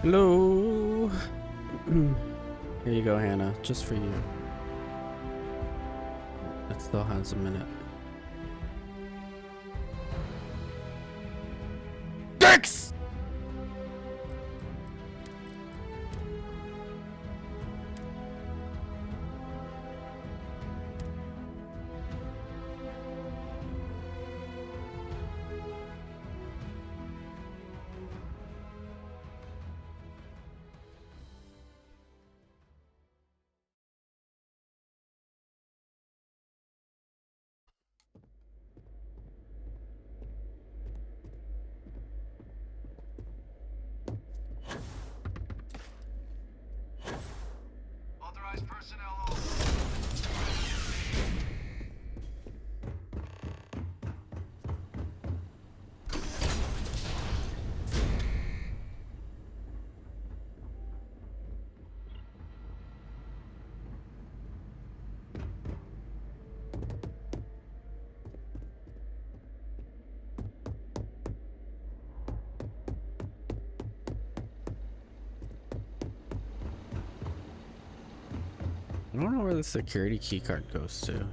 Hello. Here you go, Hannah. Just for you. It still has a minute. Dicks! Authorized personnel only. I don't know where the security key card goes to.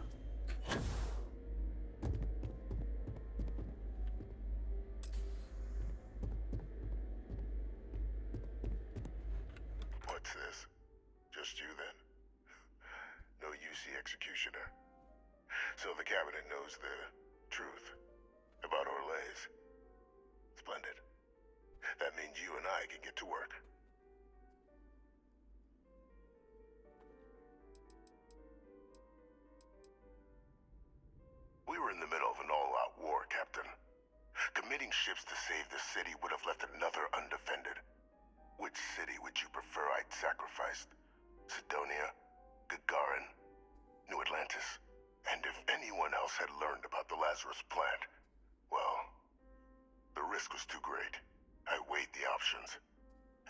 What's this? Just you then? No UC executioner. So the cabinet knows the truth about Orlays. Splendid. That means you and I can get to work. We were in the middle of an all-out war, Captain. Committing ships to save the city would have left another undefended. Which city would you prefer I'd sacrificed? Sidonia? Gagarin? New Atlantis? And if anyone else had learned about the Lazarus plant, well, the risk was too great. I weighed the options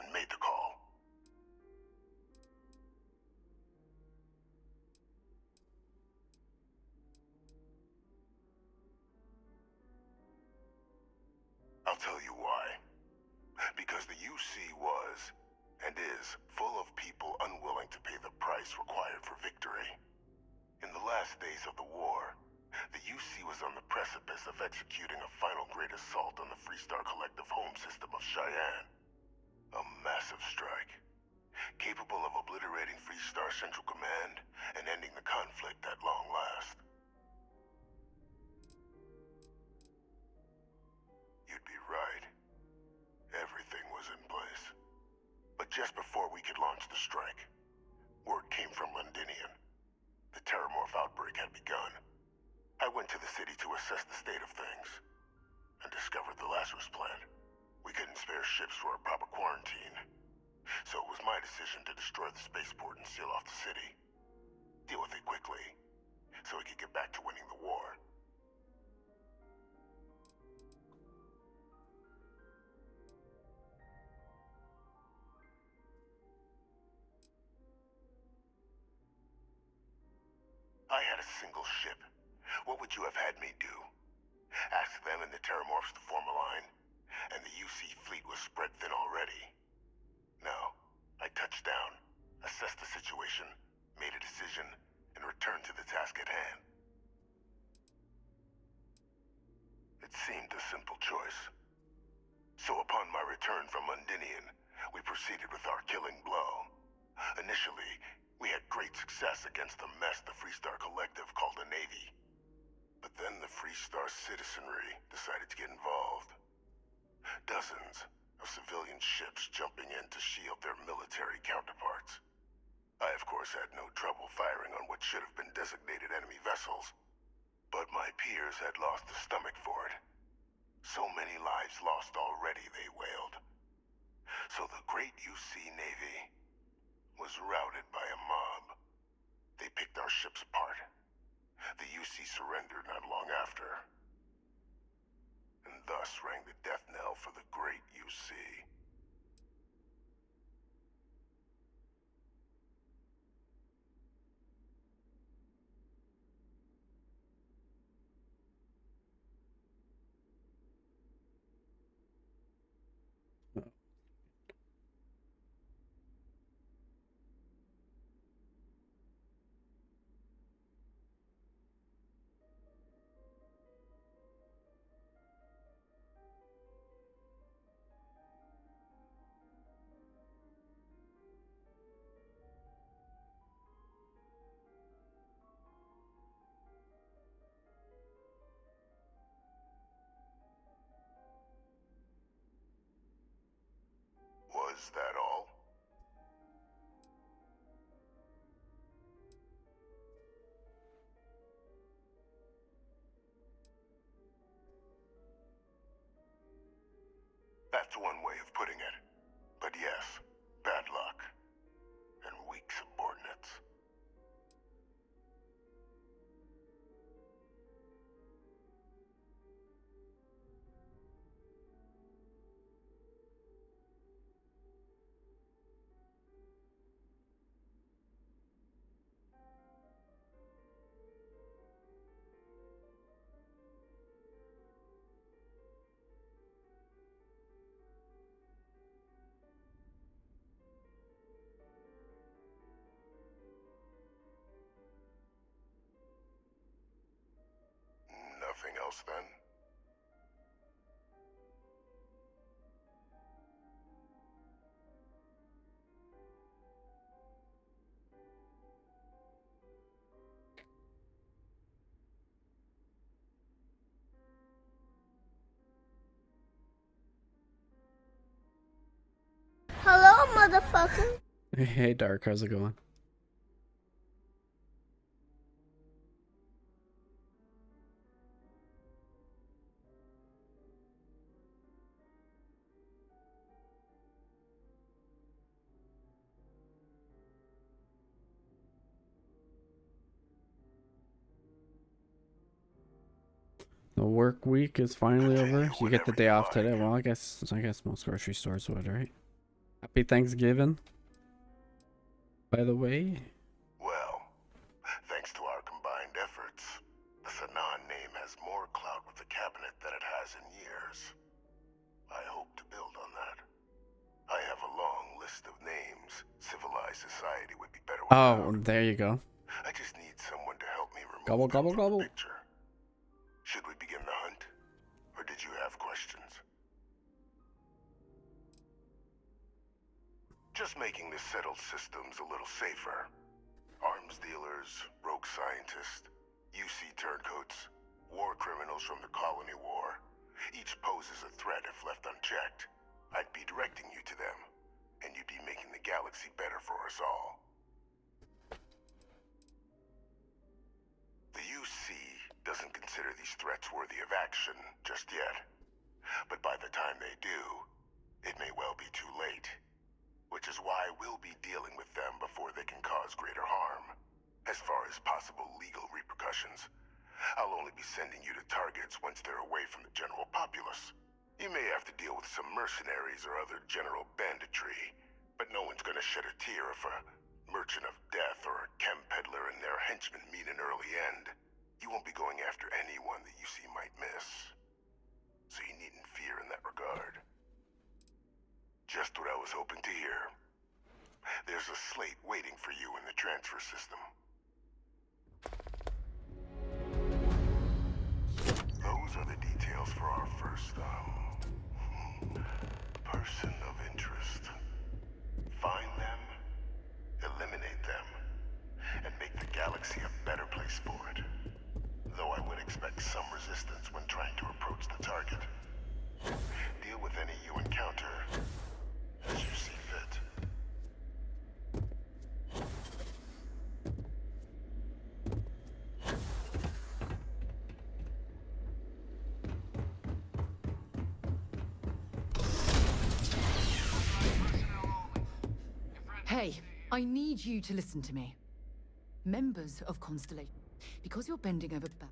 and made the call. I'll tell you why. Because the UC was, and is, full of people unwilling to pay the price required for victory. In the last days of the war, the UC was on the precipice of executing a final great assault on the Freestar Collective home system of Cheyenne. A massive strike, capable of obliterating Freestar Central Command and ending the conflict at long last. You'd be right. Everything was in place. But just before we could launch the strike, word came from Londinian. The Terramorph outbreak had begun. I went to the city to assess the state of things, and discovered the Lazarus plant. We couldn't spare ships for a proper quarantine, so it was my decision to destroy the spaceport and seal off the city. Deal with it quickly, so we could get back to winning the war. I had a single ship. What would you have had me do? Ask them and the Terramorphs to form a line, and the UC fleet was spread thin already. No, I touched down, assessed the situation, made a decision, and returned to the task at hand. It seemed a simple choice. So upon my return from Londinian, we proceeded with our killing blow. Initially, we had great success against the mess the Freestar Collective called a navy. But then the Freestar citizenry decided to get involved. Dozens of civilian ships jumping in to shield their military counterparts. I, of course, had no trouble firing on what should have been designated enemy vessels. But my peers had lost the stomach for it. So many lives lost already, they wailed. So the great UC Navy was routed by a mob. They picked our ships apart. The UC surrendered not long after. And thus rang the death knell for the great UC. That's one way of putting it. But yes, bad luck. And weak subordinates. Nothing else then? Hello, motherfucker. Hey, Dark, how's it going? The work week is finally over. You get the day off today. Well, I guess most grocery stores would, right? Happy Thanksgiving. By the way. Well, thanks to our combined efforts, the Sanan name has more clout with the cabinet than it has in years. I hope to build on that. I have a long list of names civilized society would be better without. Oh, there you go. I just need someone to help me remove Gobble, them gobble, from gobble. the picture. Should we begin the hunt? Or did you have questions? Just making the settled systems a little safer. Arms dealers, rogue scientists, UC turncoats, war criminals from the colony war. Each poses a threat if left unchecked. I'd be directing you to them, and you'd be making the galaxy better for us all. The UC doesn't consider these threats worthy of action just yet. But by the time they do, it may well be too late. Which is why we'll be dealing with them before they can cause greater harm. As far as possible legal repercussions, I'll only be sending you to targets once they're away from the general populace. You may have to deal with some mercenaries or other general banditry, but no one's gonna shed a tear if a merchant of death or a chem peddler and their henchmen meet an early end. You won't be going after anyone that you see might miss. So you needn't fear in that regard. Just what I was hoping to hear. There's a slate waiting for you in the transfer system. Those are the details for our first, person of interest. Find them, eliminate them, and make the galaxy a better place for it. Though I would expect some resistance when trying to approach the target. Deal with any you encounter as you see fit. Hey, I need you to listen to me. Members of Constellation, because you're bending over back.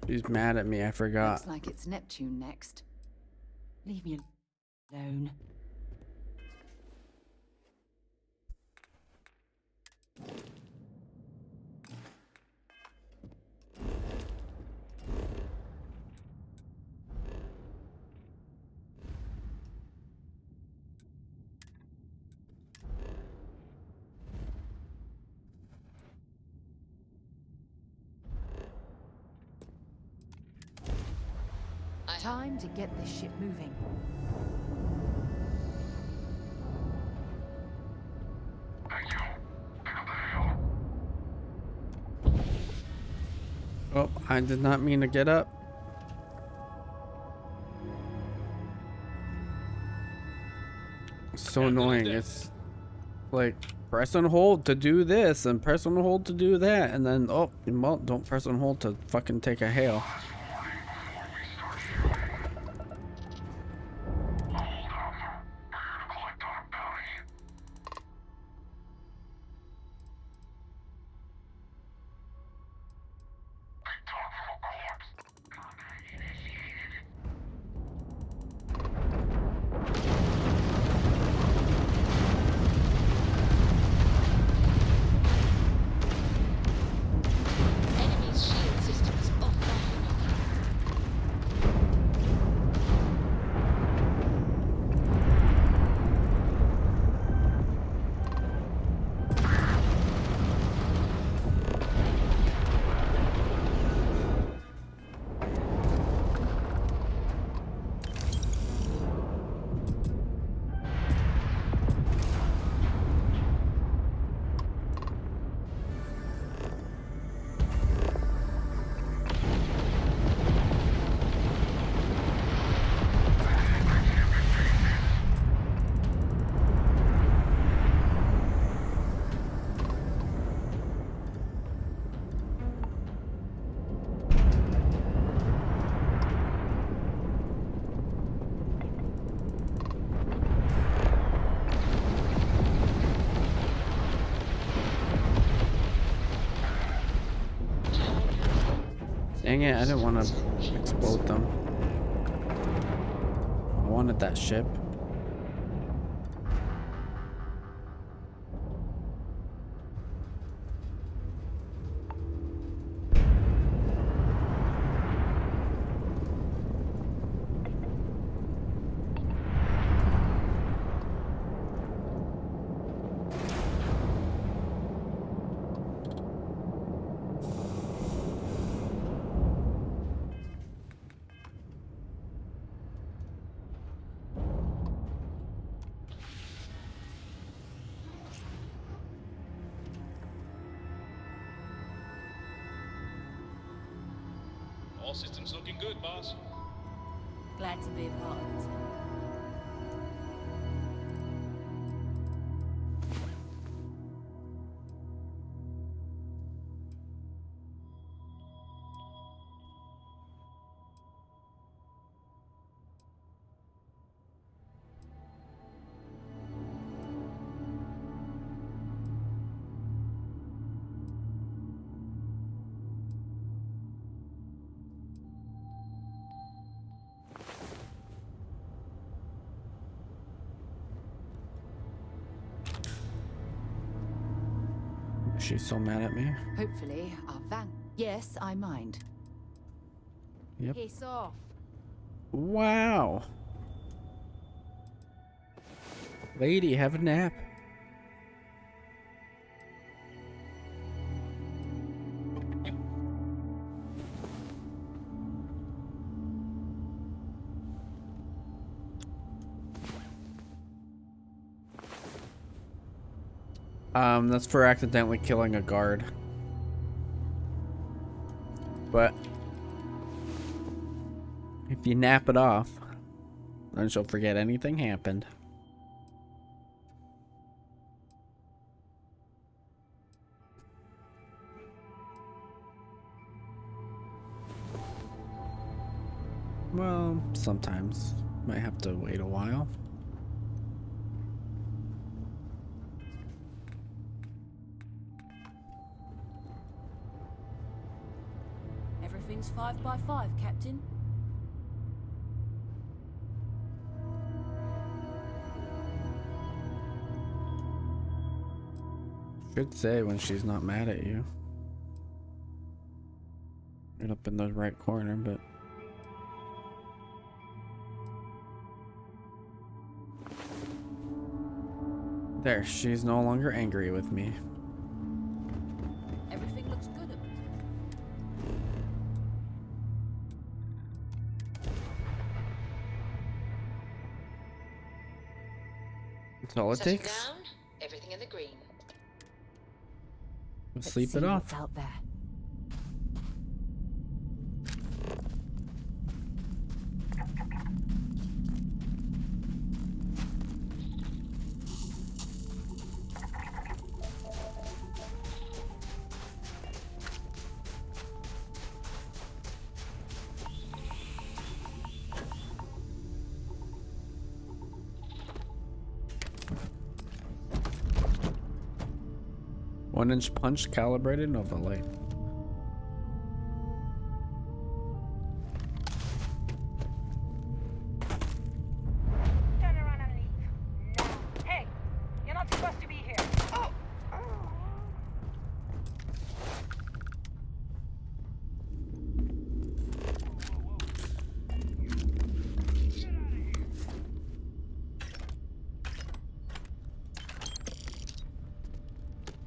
She's mad at me, I forgot. Looks like it's Neptune next. Leave me alone. Time to get this ship moving. Thank you. Pick up the hill. Oh, I did not mean to get up. It's so annoying. It's like press and hold to do this and press and hold to do that, and then oh well, don't press and hold to fucking take a hail. Enemy's shield system is offline. Dang it, I didn't want to explode them. I wanted that ship. All systems looking good, boss. Glad to be a part of it. She's so mad at me. Hopefully, our van. Yes, I mind. Yep. Piss off. Wow. Lady, have a nap. That's for accidentally killing a guard. But if you nap it off, then she'll forget anything happened. Well, sometimes. Might have to wait a while. Everything's 5 by 5, Captain. Should say when she's not mad at you. Right up in the right corner, but there, she's no longer angry with me. Everything looks good. That's all it Settle takes. down. Everything in the green. Let's Sleep see it what's off. out there. 1-inch punch calibrated? No, but light. Turn around and leave. Now. Hey, you're not supposed to be here. Oh.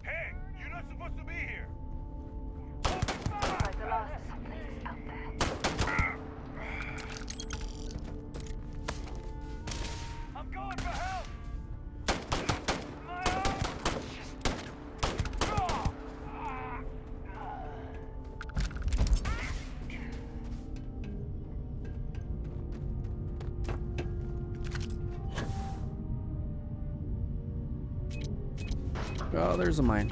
Hey, you're not supposed to be here. The last something's out there. I'm going for help. Oh, there's a mine.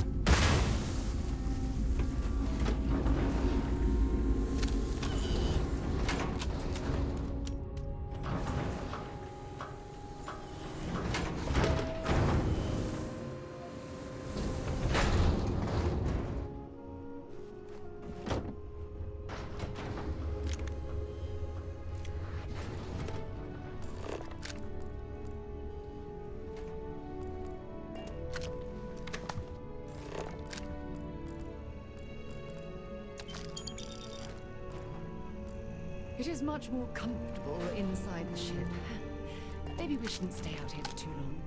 It is much more comfortable inside the ship. Maybe we shouldn't stay out here for too long.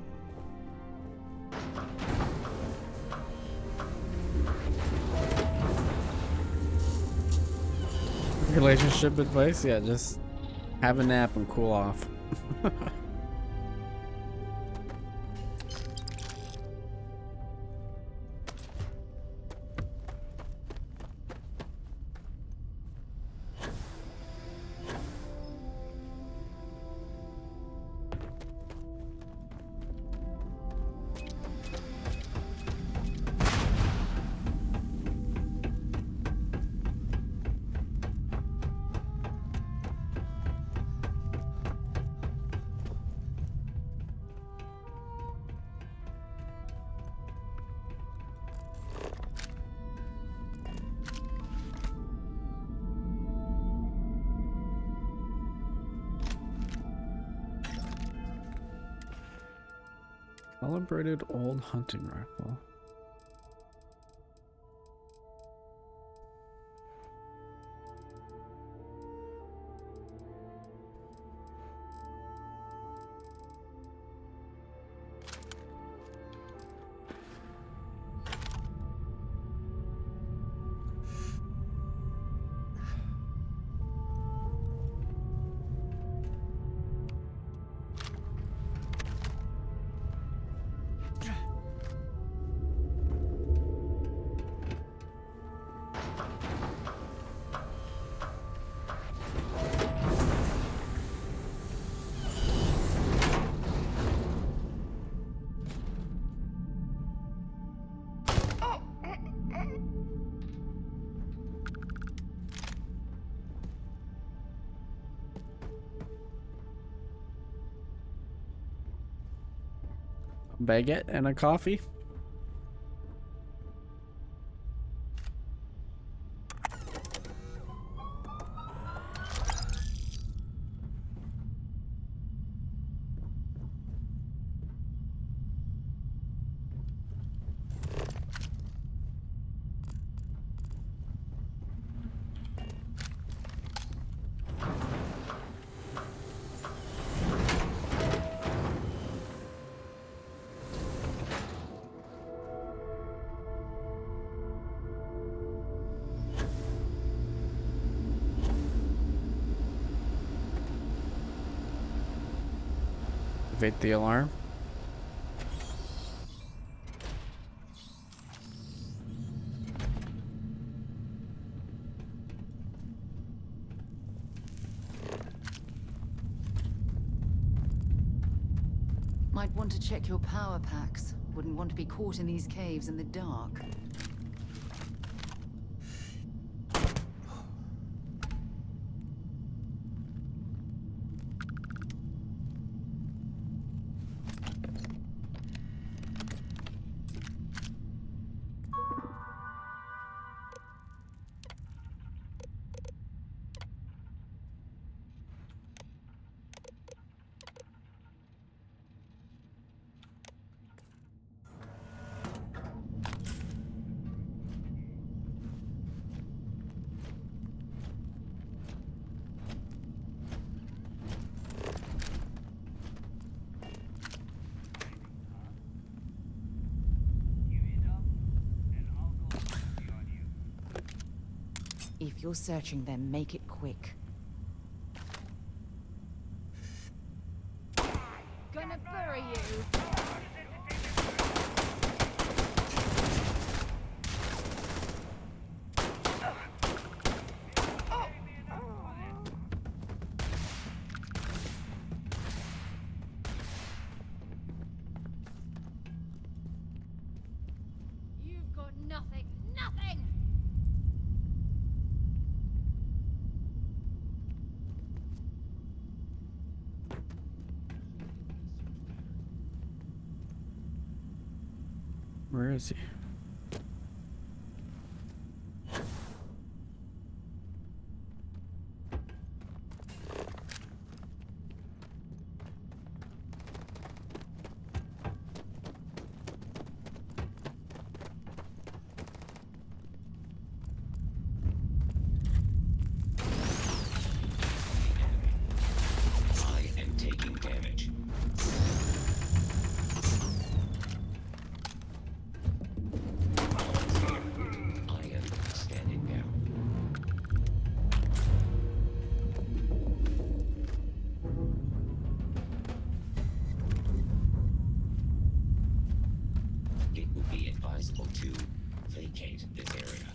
Relationship advice? Yeah, just have a nap and cool off. Celebrated old hunting rifle. Baguette and a coffee. Activate the alarm. Might want to check your power packs. Wouldn't want to be caught in these caves in the dark. you're searching them, make it quick. Gonna bury you. You've got nothing. Nothing! Where is he? I am taking damage. I am standing down. It would be advisable to vacate this area.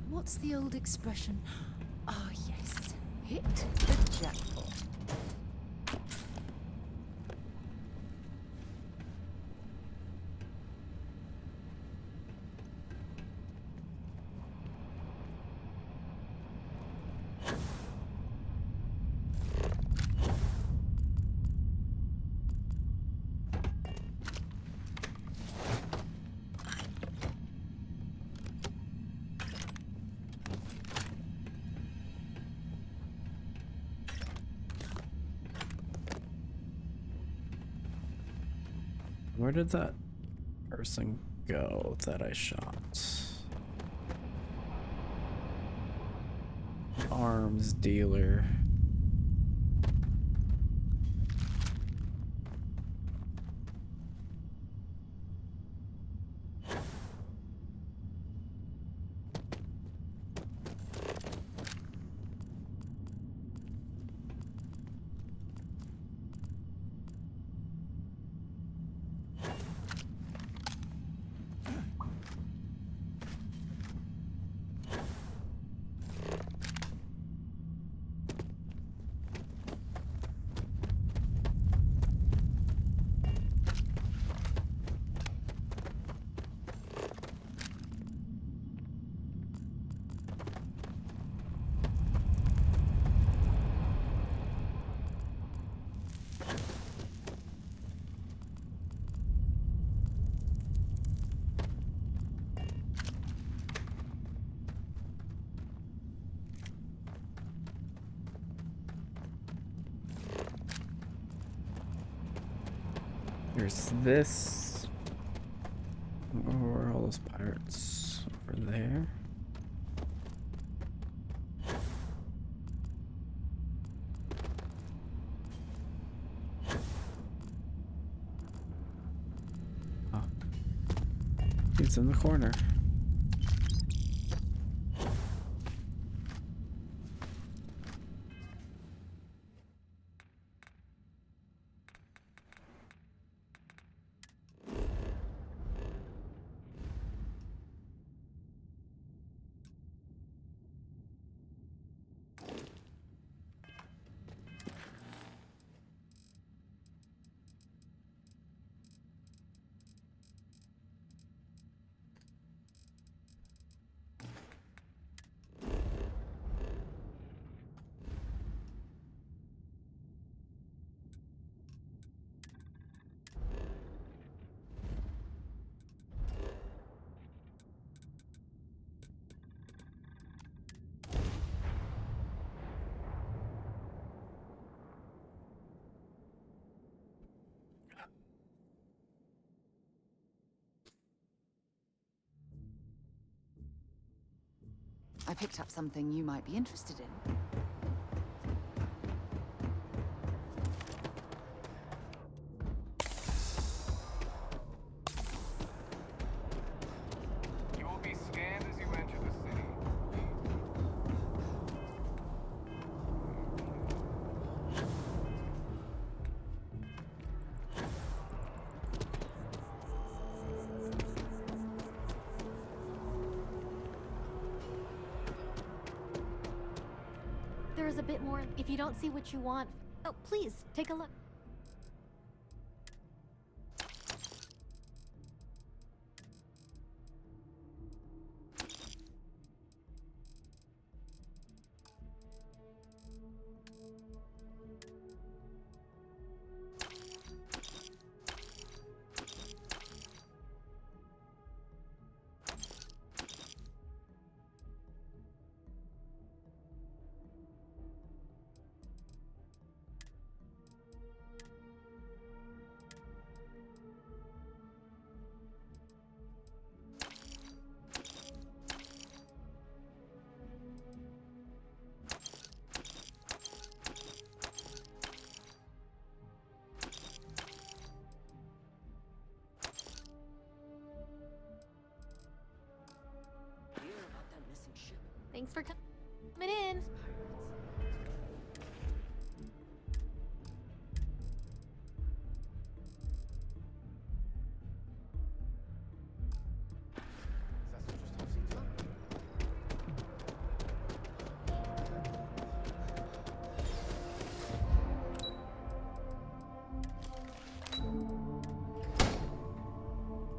What's the old expression? Ah, yes. Hit the jackpot. Where did that person go that I shot? Arms dealer. There's this. Where are all those pirates? Over there. Oh. He's in the corner. I picked up something you might be interested in. You will be scanned as you enter the city. There is a bit more. If you don't see what you want, oh, please take a look. Thanks for coming in.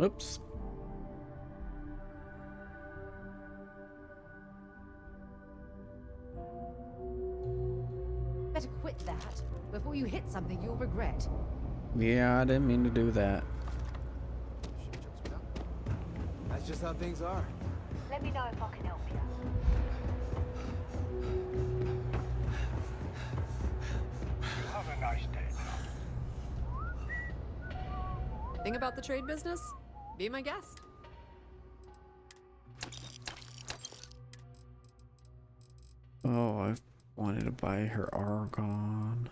Oops. Better quit that before you hit something you'll regret. Yeah, I didn't mean to do that. That's just how things are. Let me know if I can help you. Have a nice day now. Thing about the trade business? Be my guest. Oh, I wanted to buy her Argon.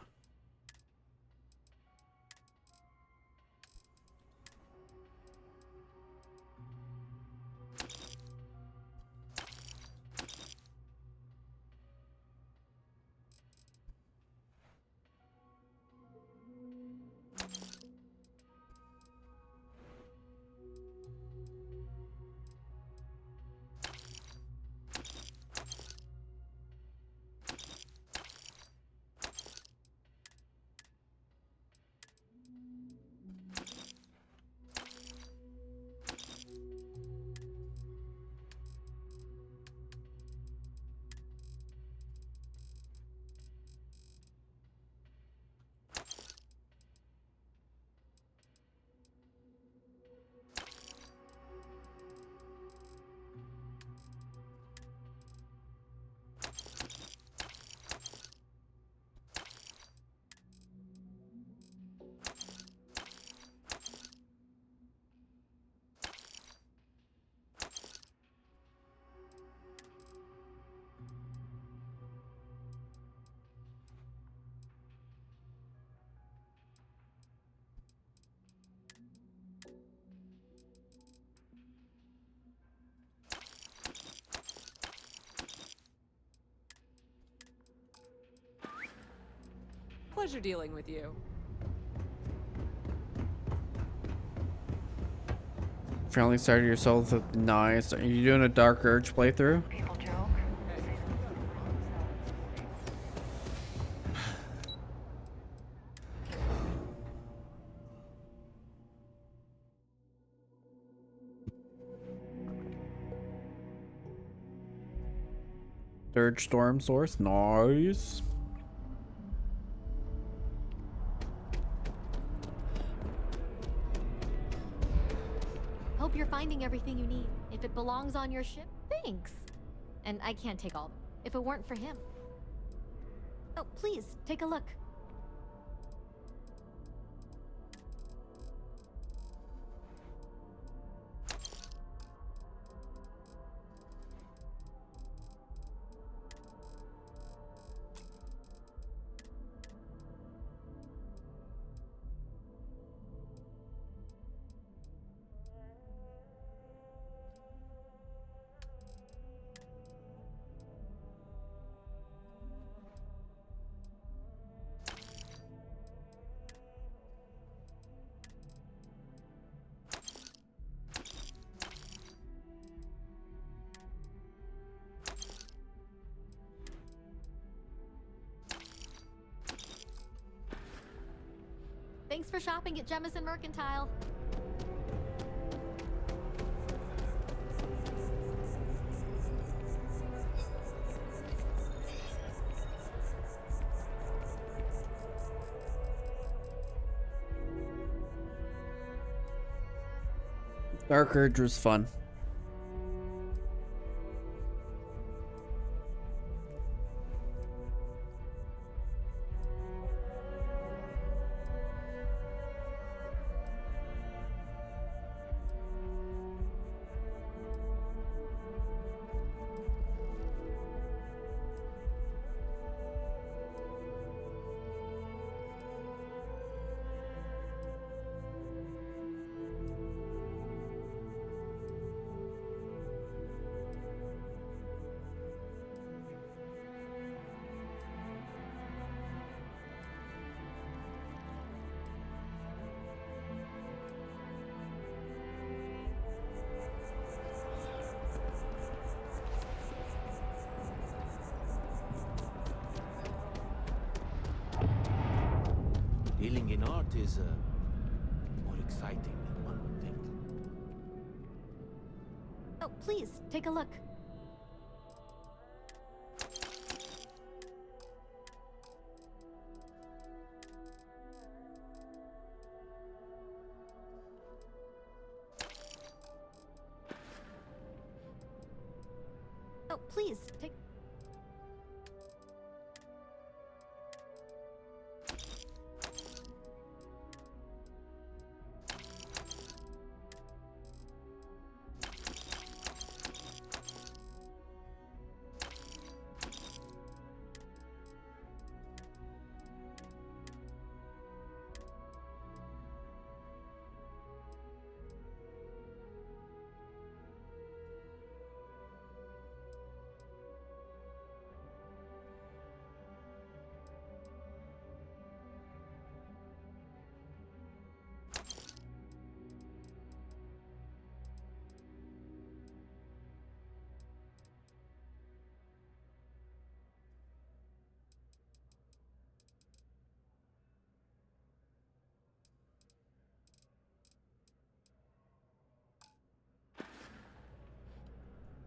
Pleasure dealing with you. Finally started your soul with nice. Are you doing a Dark Urge playthrough? People joke. Third storm source, nice. Hope you're finding everything you need. If it belongs on your ship, thanks. And I can't take all of it if it weren't for him. Oh, please, take a look. Thanks for shopping at Jemison Mercantile. Dark Urge was fun. It is more exciting than one would think. Oh, please, take a look. Oh, please, take...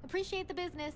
Appreciate the business.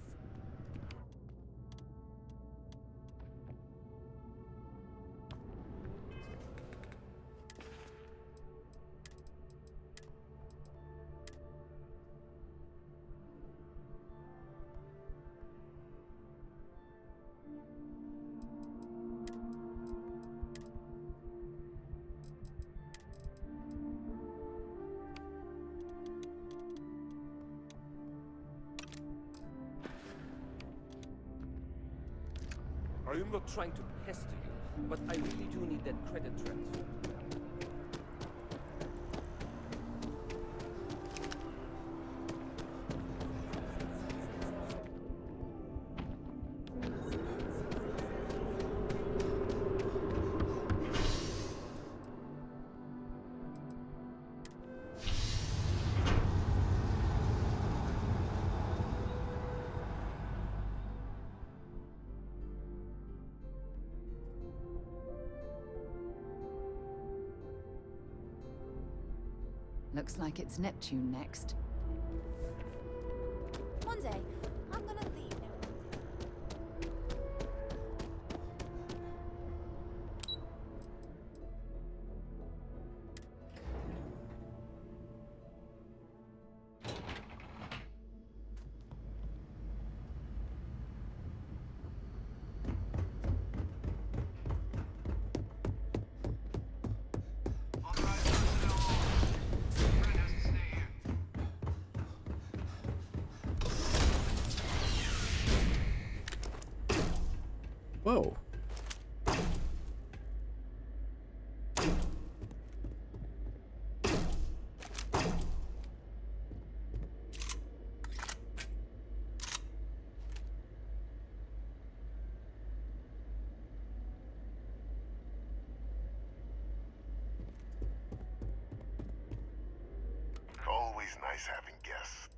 I am not trying to pester you, but I really do need that credit transfer. Looks like it's Neptune next. One day, I'm gonna leave now. Whoa. Always nice having guests.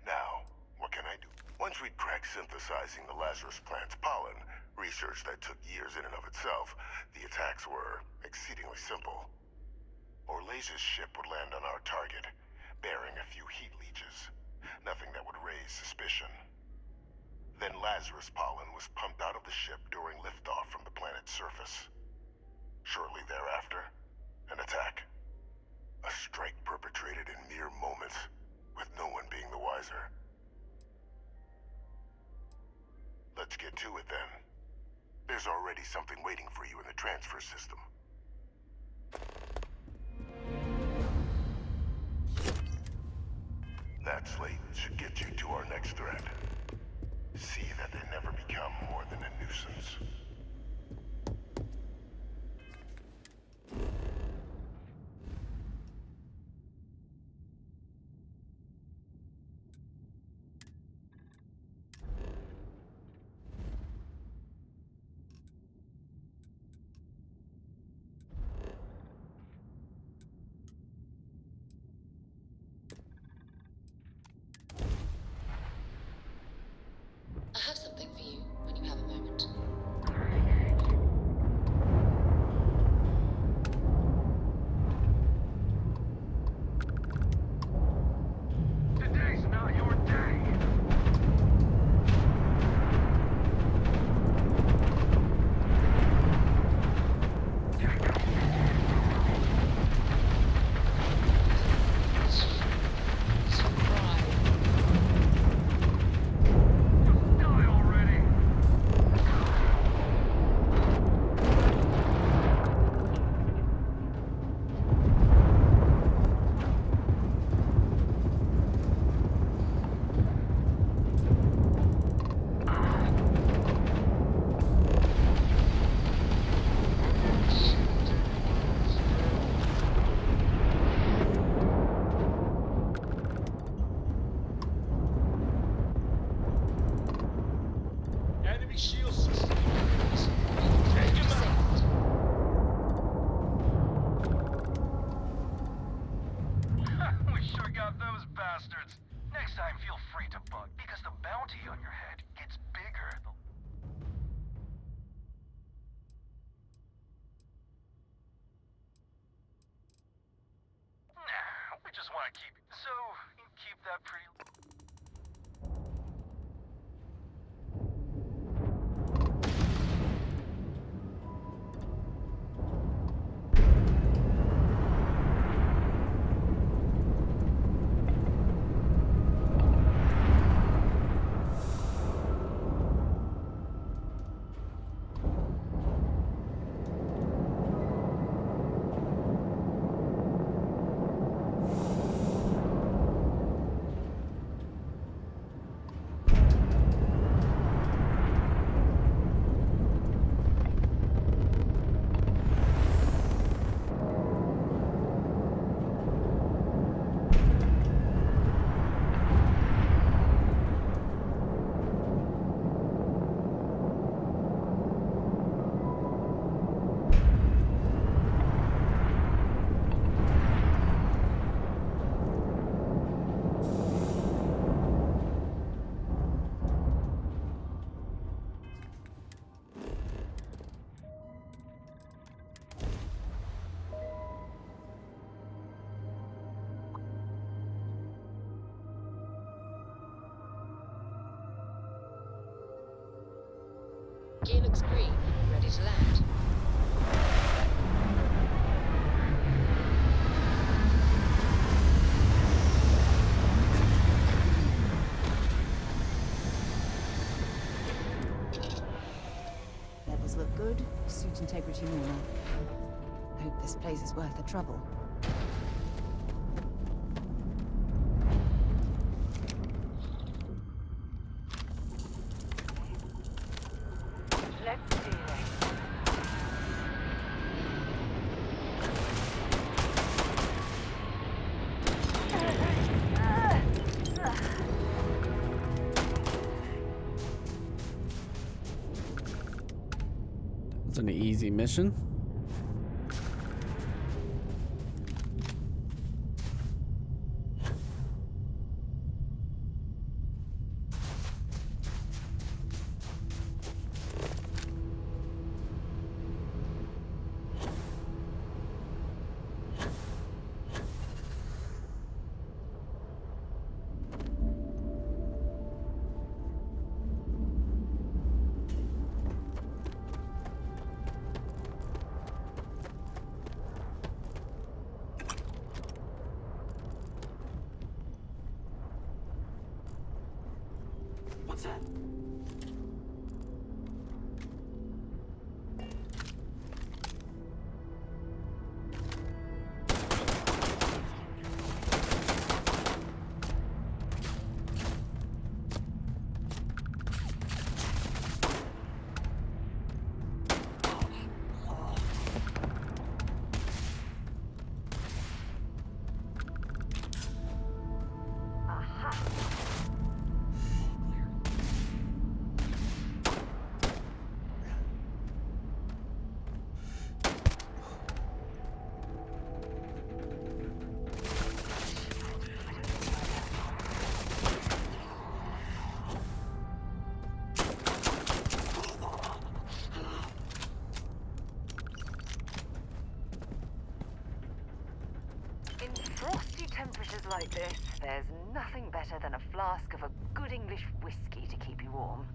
Now, what can I do? Once we'd cracked synthesizing the Lazarus plant's pollen, research that took years in and of itself, the attacks were exceedingly simple. Orlaze's ship would land on our target, bearing a few heat leeches. Nothing that would raise suspicion. Then Lazarus pollen was pumped out of the ship during liftoff from the planet's surface. Shortly thereafter, an attack. A strike perpetrated in mere moments, with no one being the wiser. Let's get to it then. There's already something waiting for you in the transfer system. That slate should get you to our next threat. See that they never become more than a nuisance. I have something for you when you have a moment. those bastards. Next time, feel free to bug, because the bounty on your head gets bigger. Nah, we just want to keep... So, you keep that pretty... Gear looks green, ready to land. Levels look good, suit integrity normal. Hope this place is worth the trouble. Let's do it. It's an easy mission. What's that? In frosty temperatures like this, there's nothing better than a flask of a good English whiskey to keep you warm.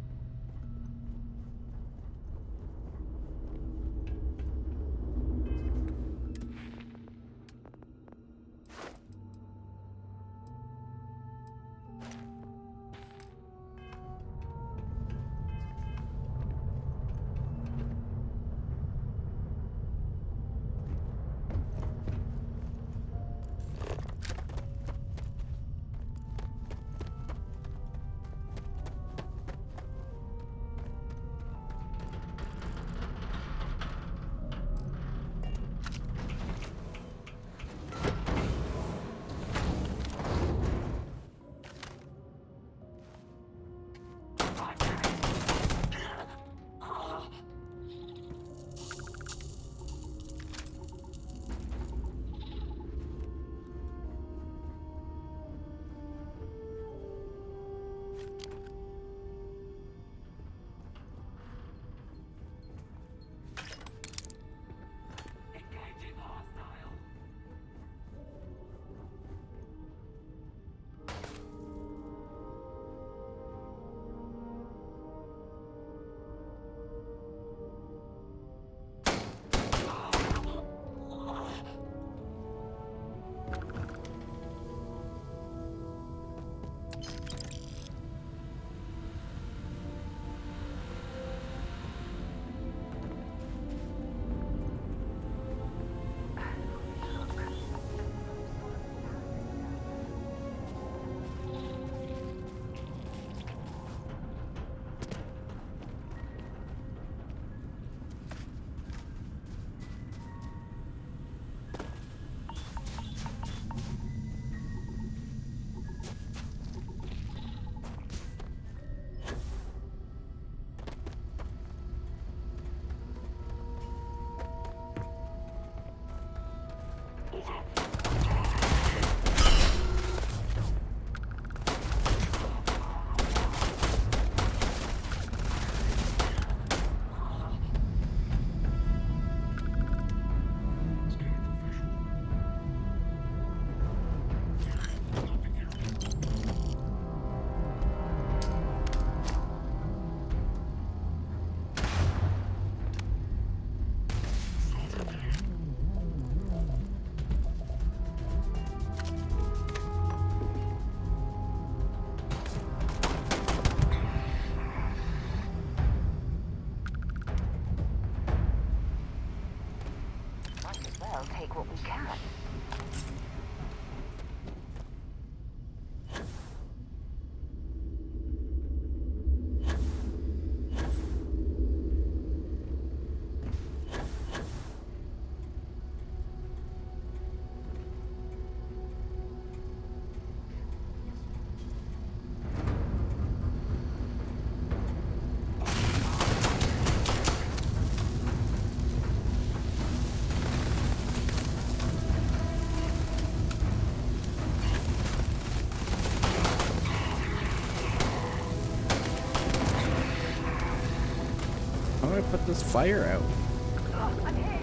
do I put this fire out? Oh, I'm hit.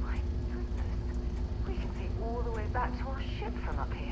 My goodness. We can see all the way back to our ship from up here.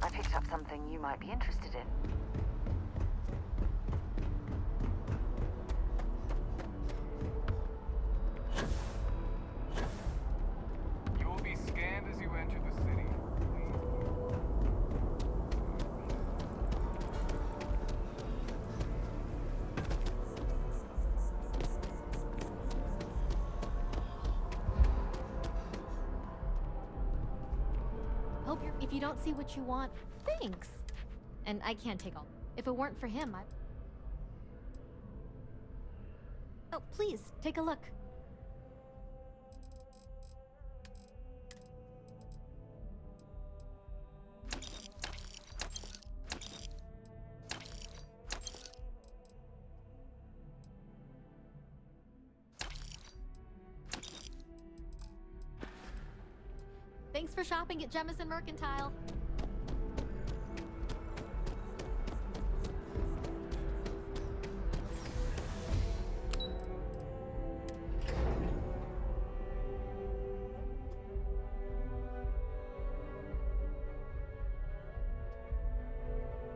I picked up something you might be interested in. You will be scanned as you enter the city. Hope you're. If you don't see what you want, thanks. And I can't take all. If it weren't for him, I. Oh, please take a look. Thanks for shopping at Jemison Mercantile.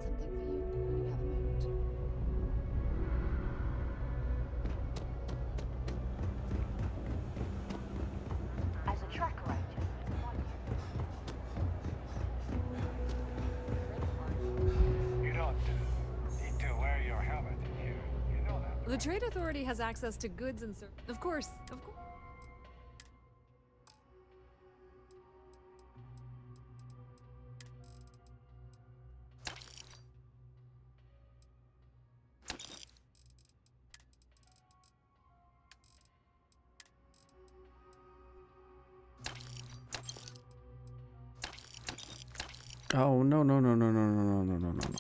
Something for you when you have a moment. As a tracker agent, You don't need to wear your helmet here. You know that. The Trade Authority has access to goods and services. Of course, of course. Oh no no no no no no no no no no no.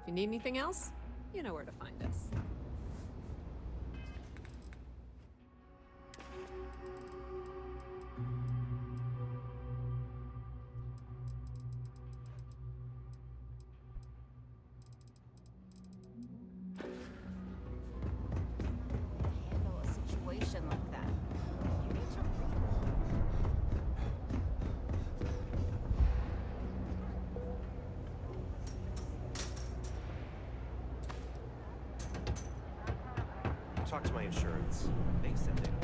If you need anything else, you know where to find us. talked to my insurance. They said they don't.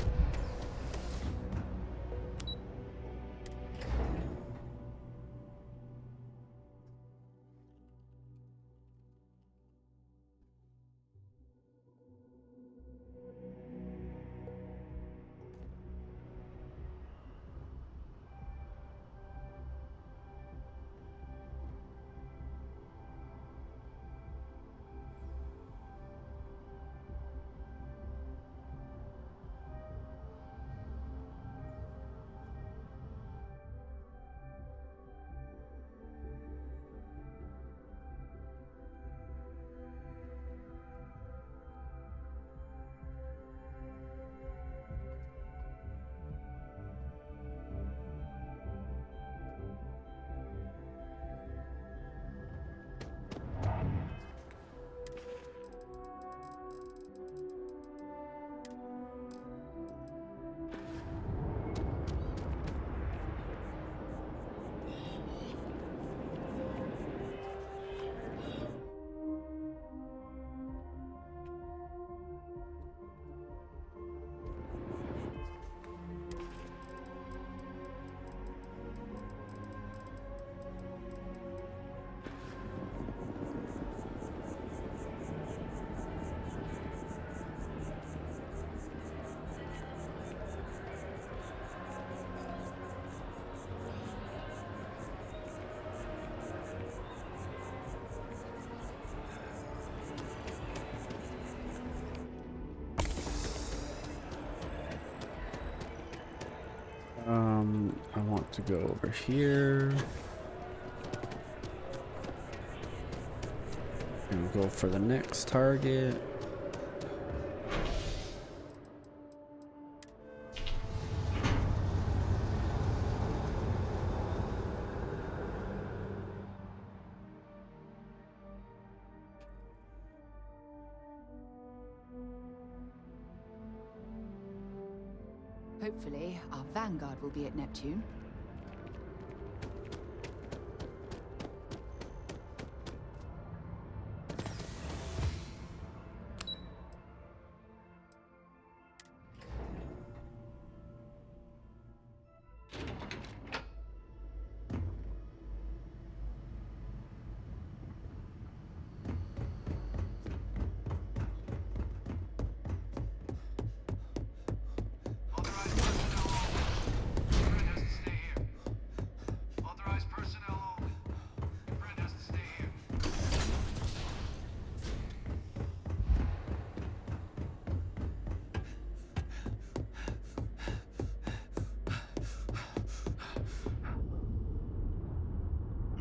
I want to go over here and go for the next target. Hopefully, our vanguard will be at Neptune.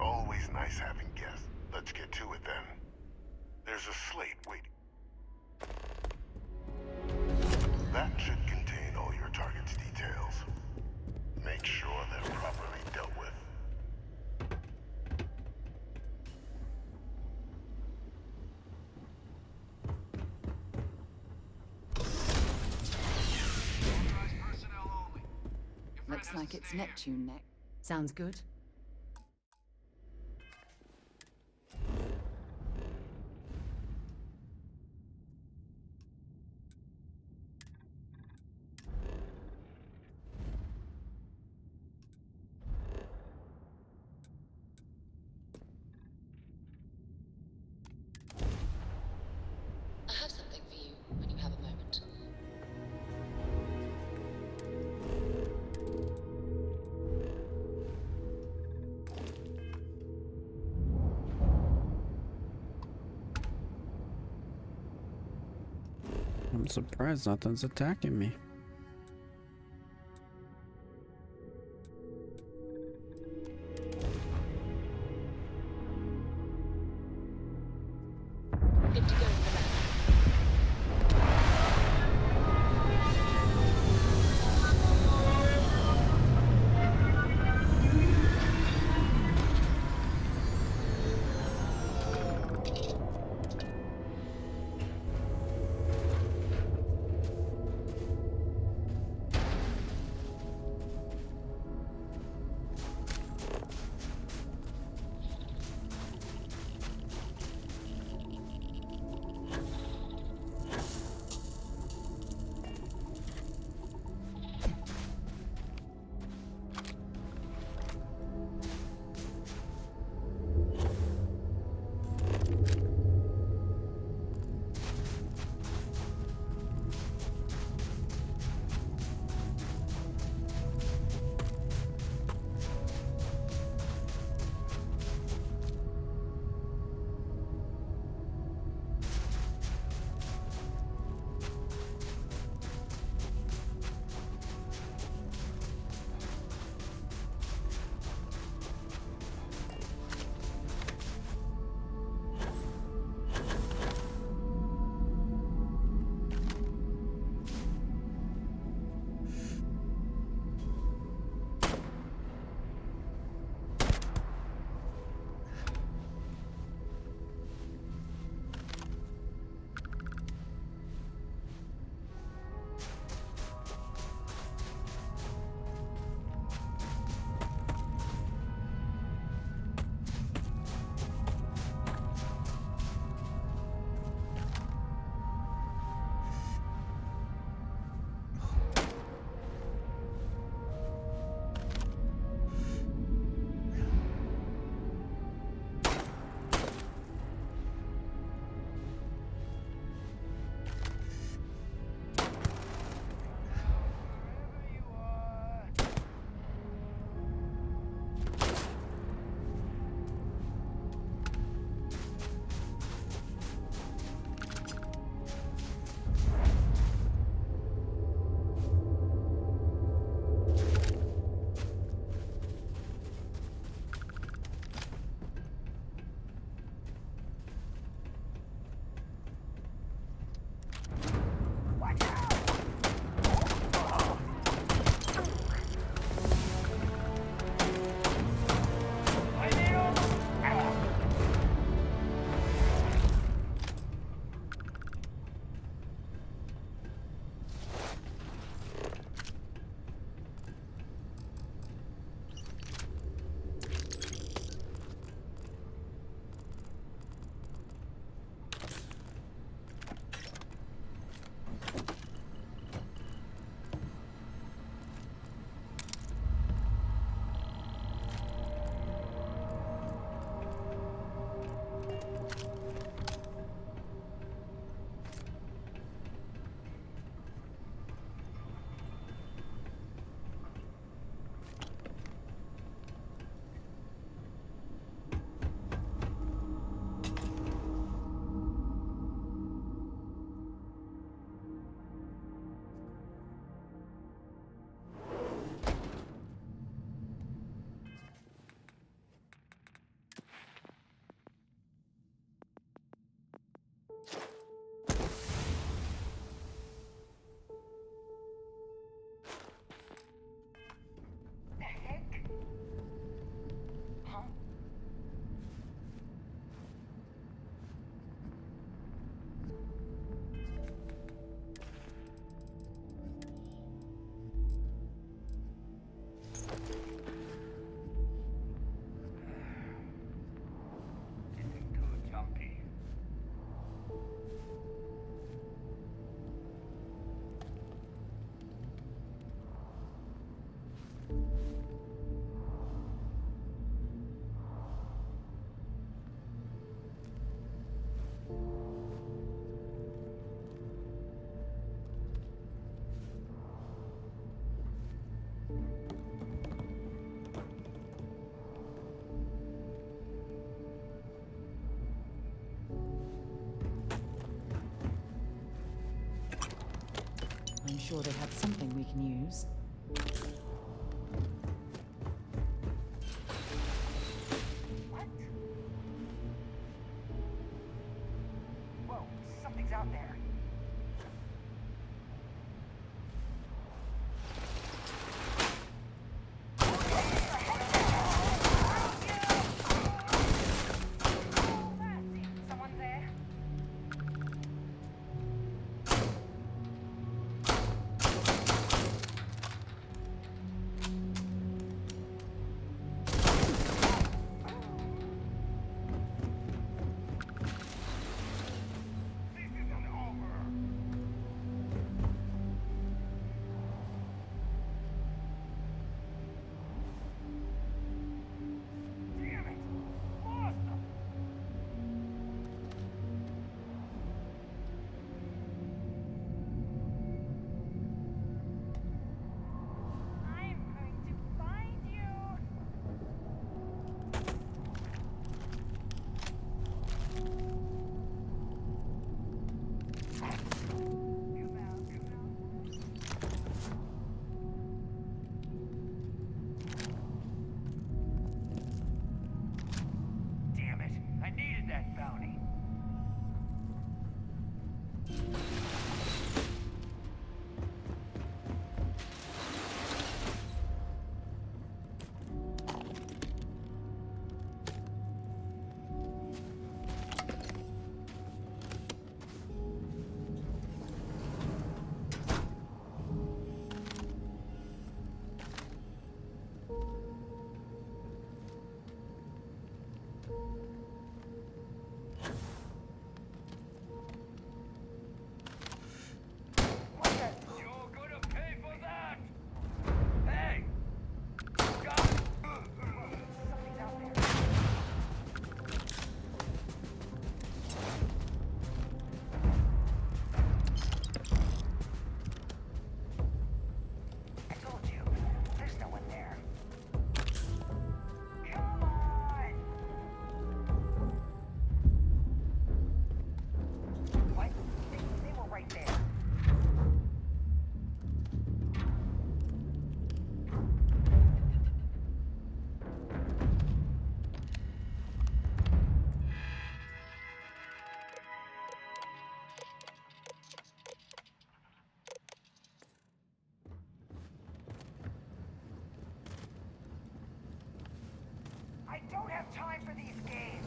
Always nice having guests. Let's get to it then. There's a slate waiting. That should contain all your target's details. Make sure they're properly dealt with. Looks like it's Neptune next. Sounds good. I have something for you when you have a moment. I'm surprised nothing's attacking me. Good to go in the lab. sure they had something we can use. What? Whoa, something's out there. Someone there? I don't have time for these games.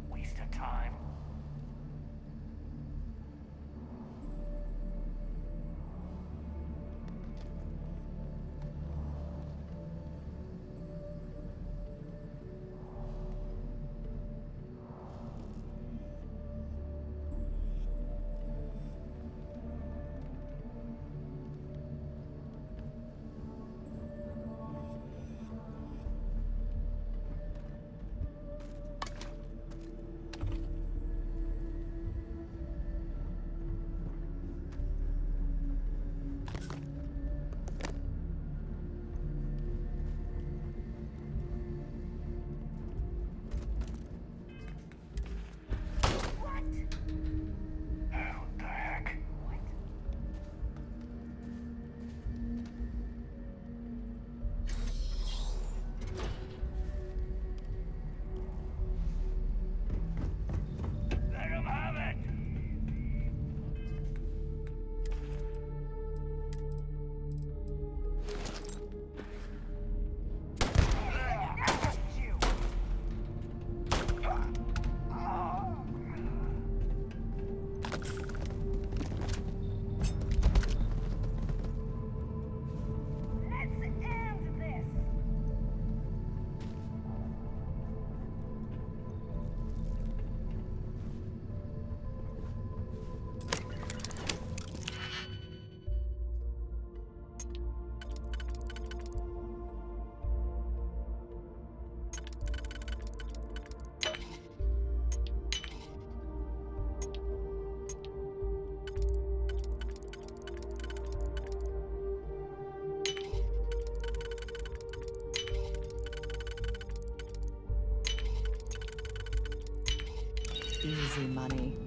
Waste of time. easy money.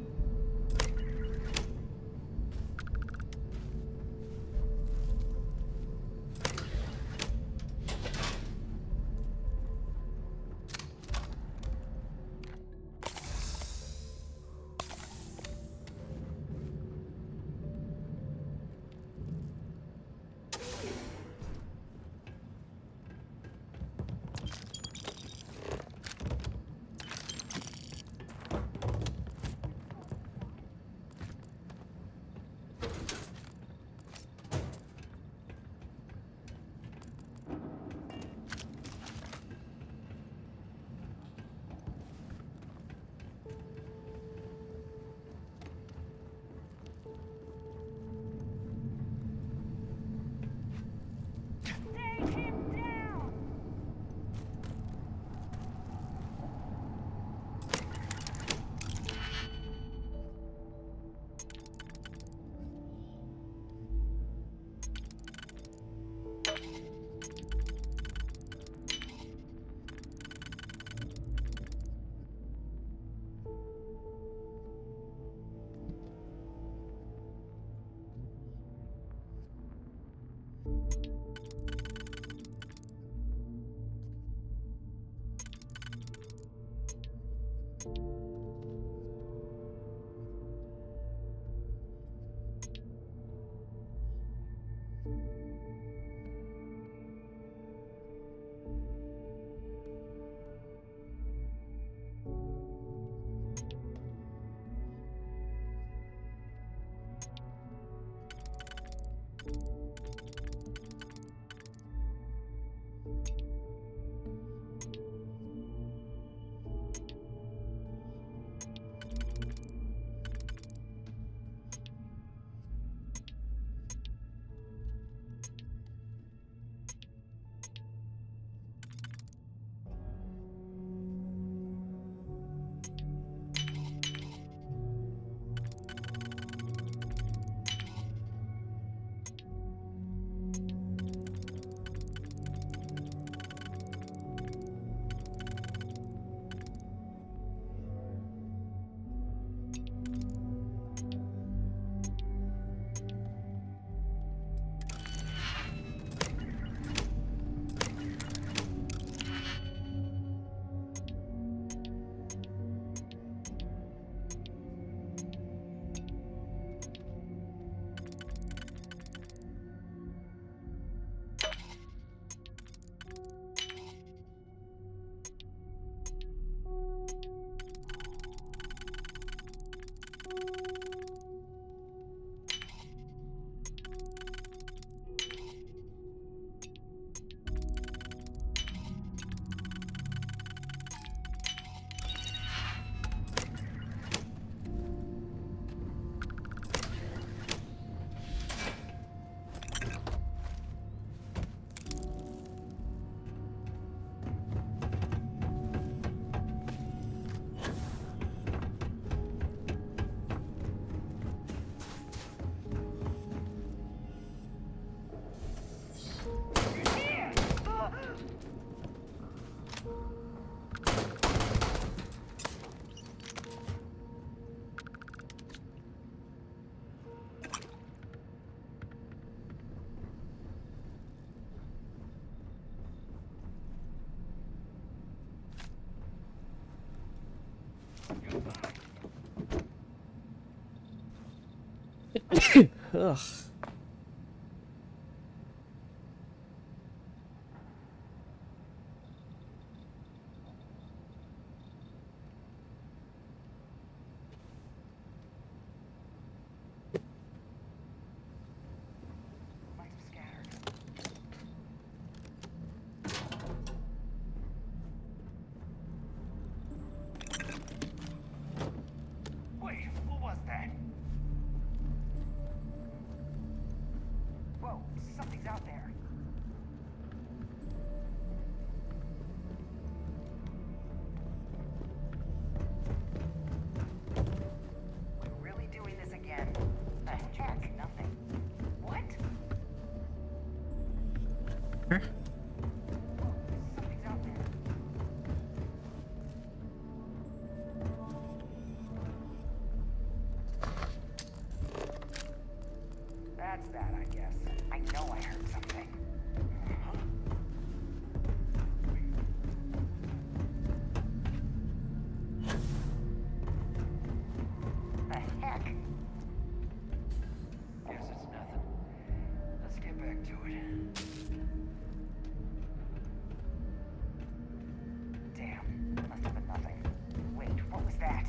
Ugh. Wait, what was that? Whoa, something's out there. We're really doing this again? The heck? Nothing. What? Something's out there. What's that, I guess? I know I heard something. The heck? Guess it's nothing. Let's get back to it. Damn, must have been nothing. Wait, what was that?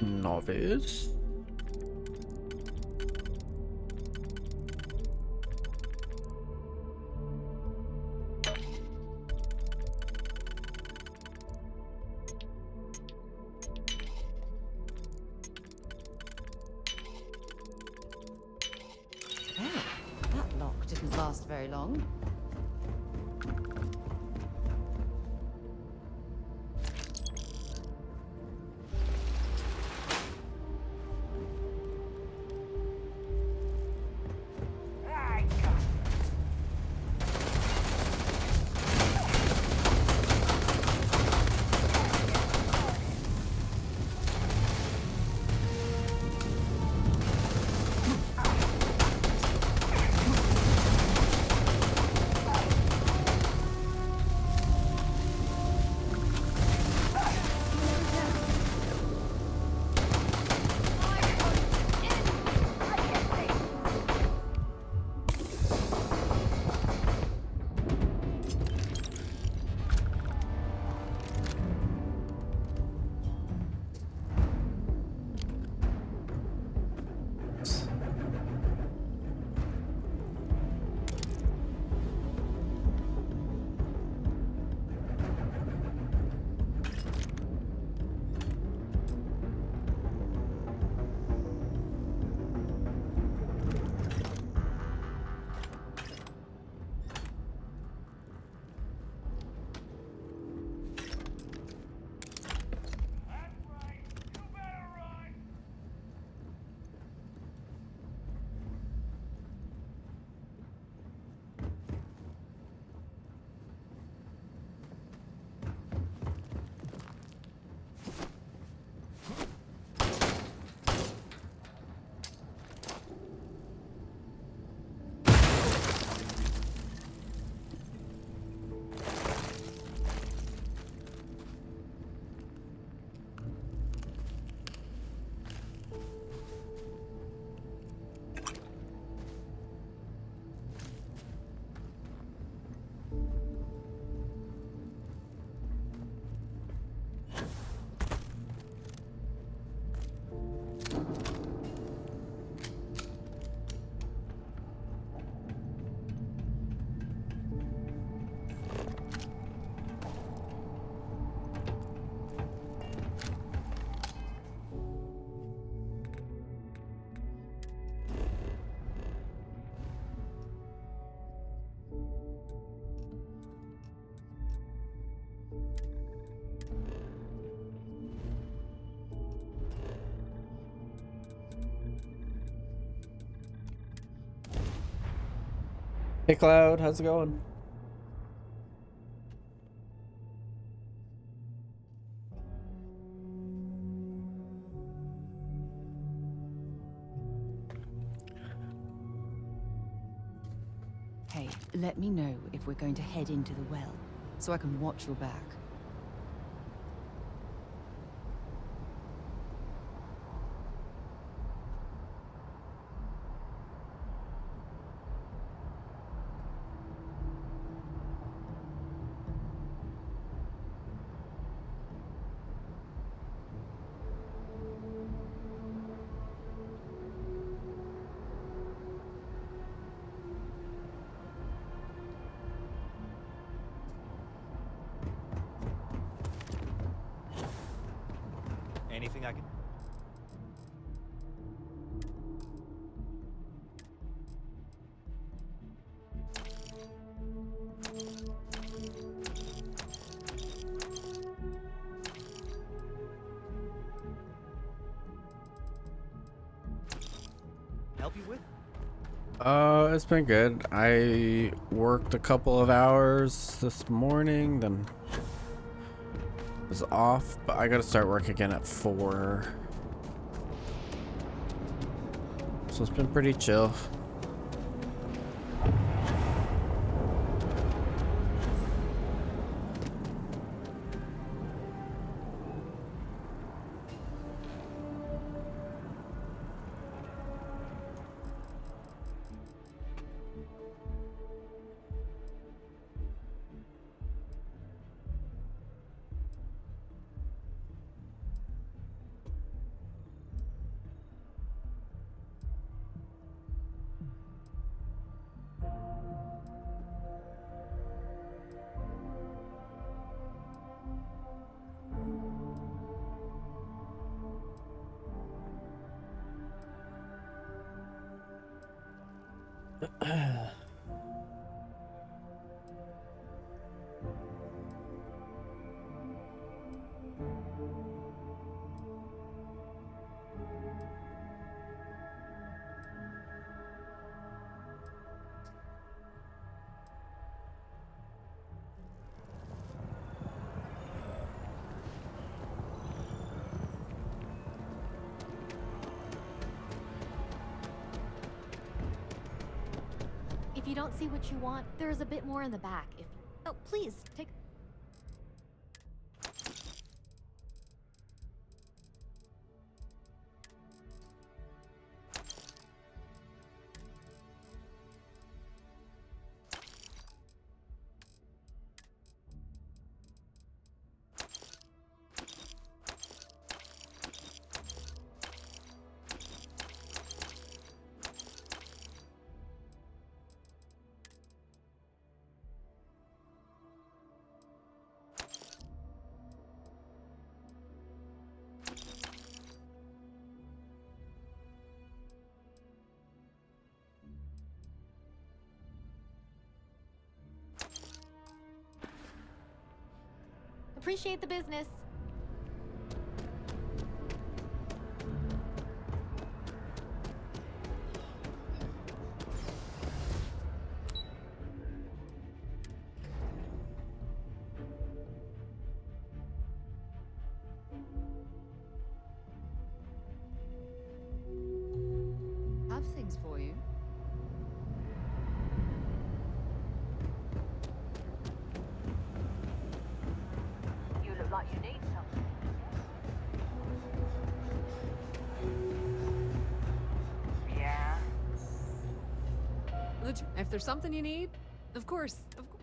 Novice. Well, that lock didn't last very long. Hey Cloud, how's it going? Hey, let me know if we're going to head into the well, so I can watch your back. Anything I can... help you with? It's been good. I worked a couple of hours this morning, then was off, but I gotta start work again at 4. So it's been pretty chill. If you don't see what you want, there's a bit more in the back. If oh, please take. Appreciate the business. Have things for you. You look like you need something. Yeah. If there's something you need, of course, of course.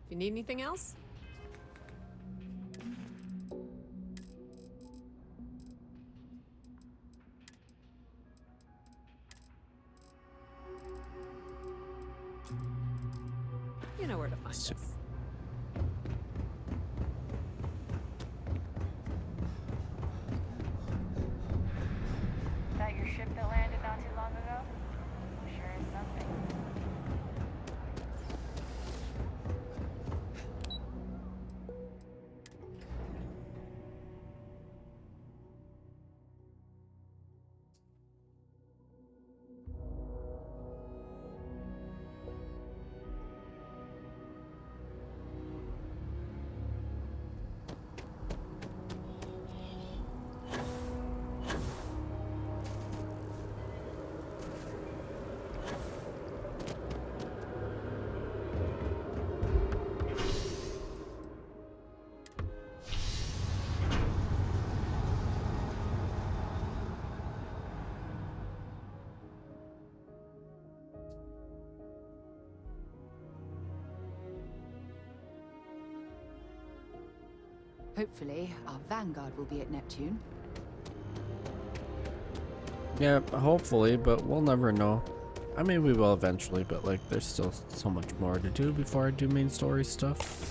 If you need anything else, you know where to find us. That your ship that landed not too long ago? Sure is something. Hopefully, our vanguard will be at Neptune. Yeah, hopefully, but we'll never know. I mean, we will eventually, but like, there's still so much more to do before I do main story stuff.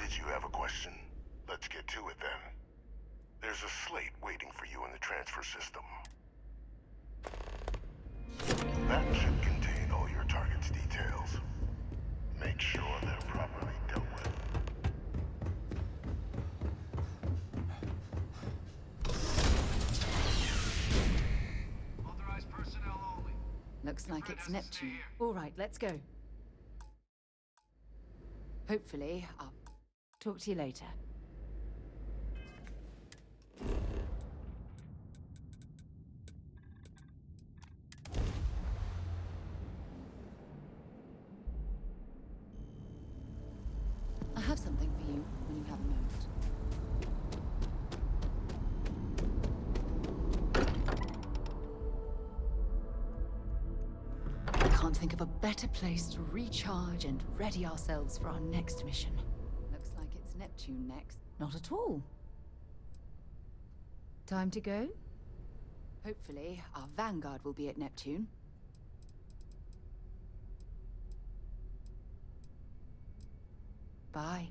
Did you have a question? Let's get to it then. There's a slate waiting for you in the transfer system. That should contain all your target's details. Make sure they're properly dealt with. Authorized personnel only. Looks like it's Neptune. All right, let's go. Hopefully, I'll talk to you later. I have something for you when you have a moment. I can't think of a better place to recharge and ready ourselves for our next mission. Looks like it's Neptune next. Not at all. Time to go? Hopefully, our vanguard will be at Neptune. Bye.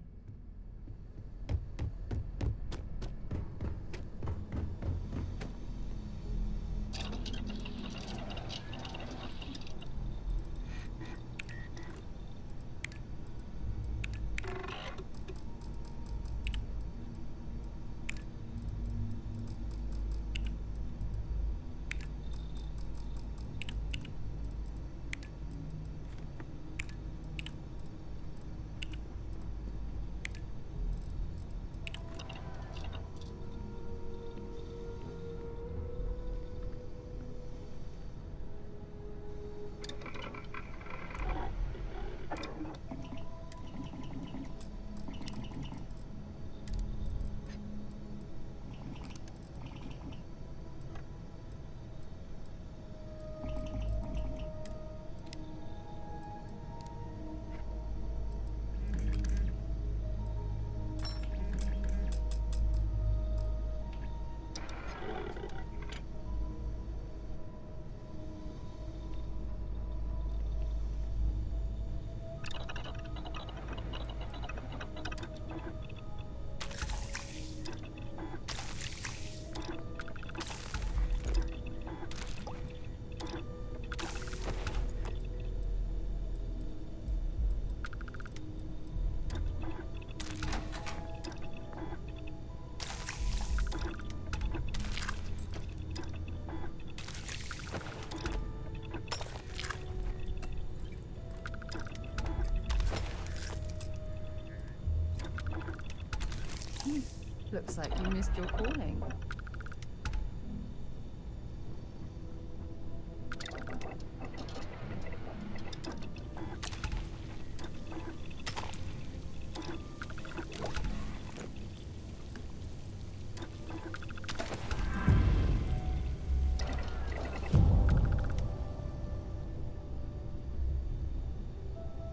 Looks like you missed your calling.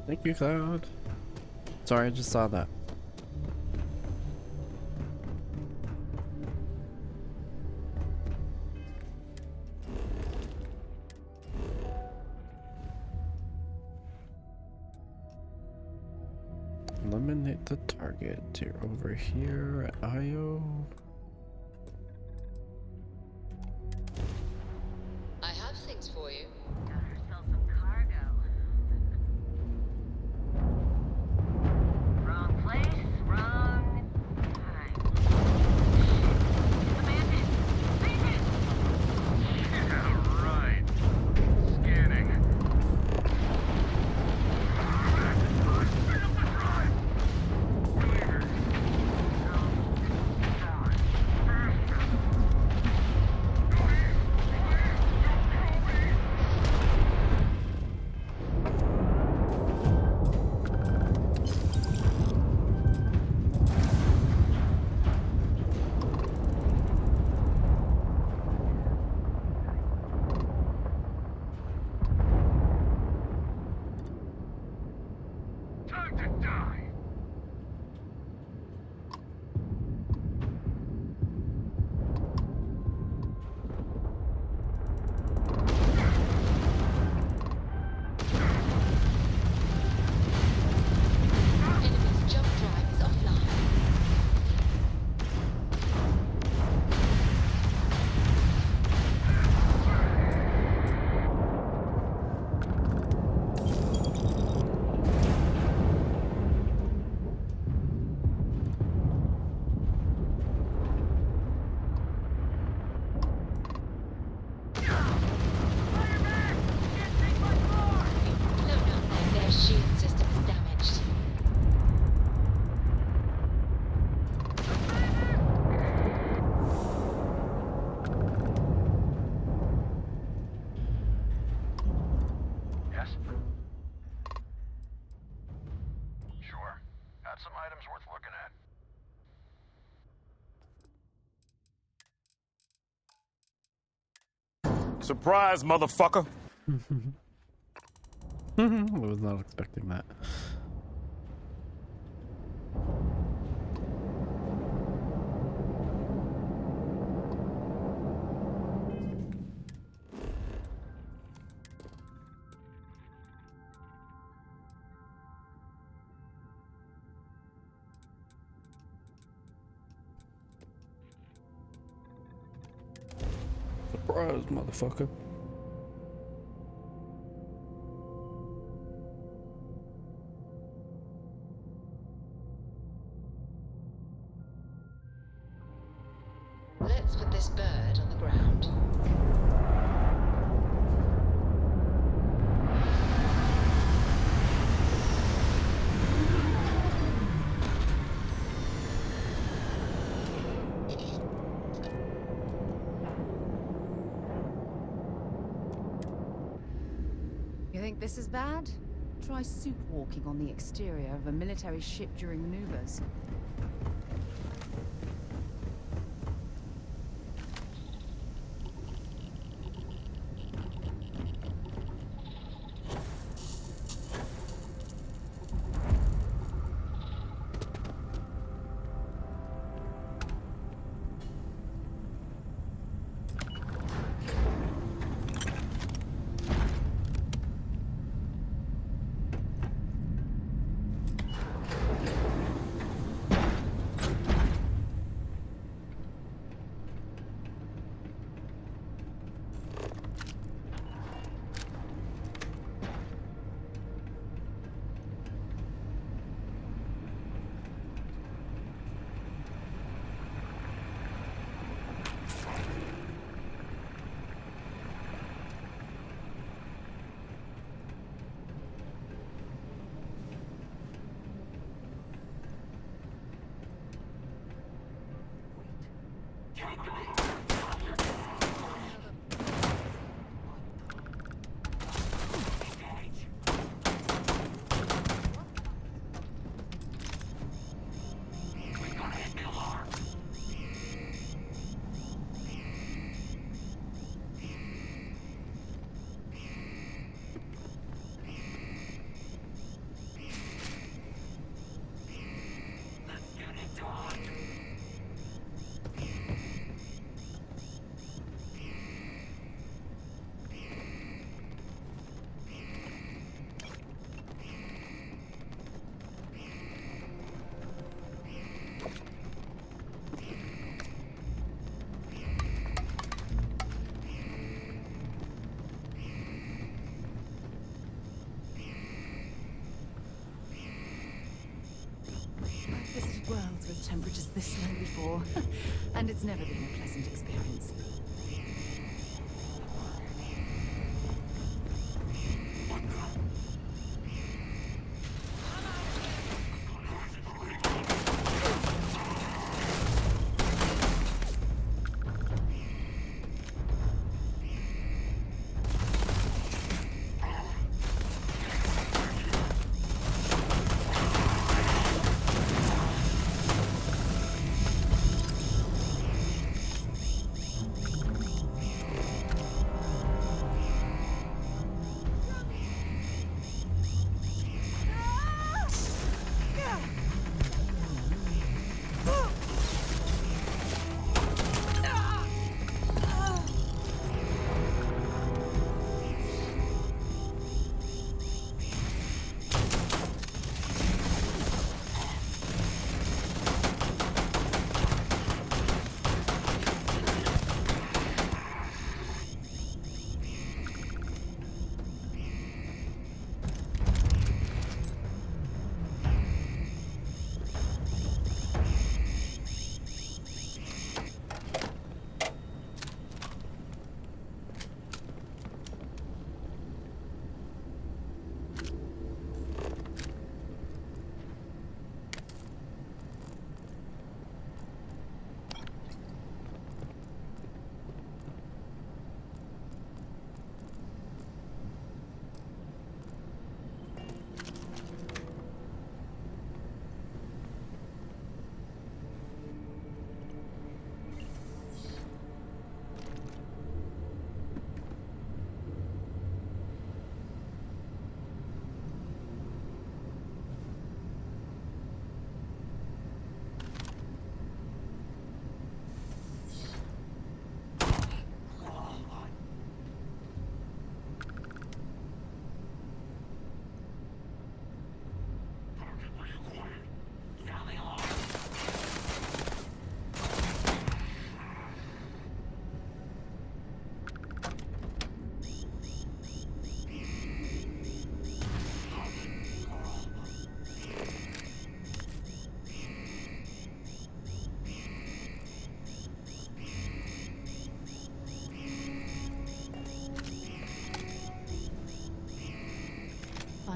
Thank you, Cloud. Sorry, I just saw that. Eliminate the target. You're over here at IO. I have things for you. Got herself some cargo. Wrong place, wrong time. Commandant! Leave Yeah, right. Scanning. Surprise, motherfucker! I was not expecting that. Surprise, motherfucker. Let's put this bird on the ground. You think this is bad? Try suit walking on the exterior of a military ship during maneuvers. I've visited worlds with temperatures this low before, and it's never been a pleasant experience.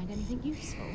find anything useful?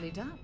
nearly done.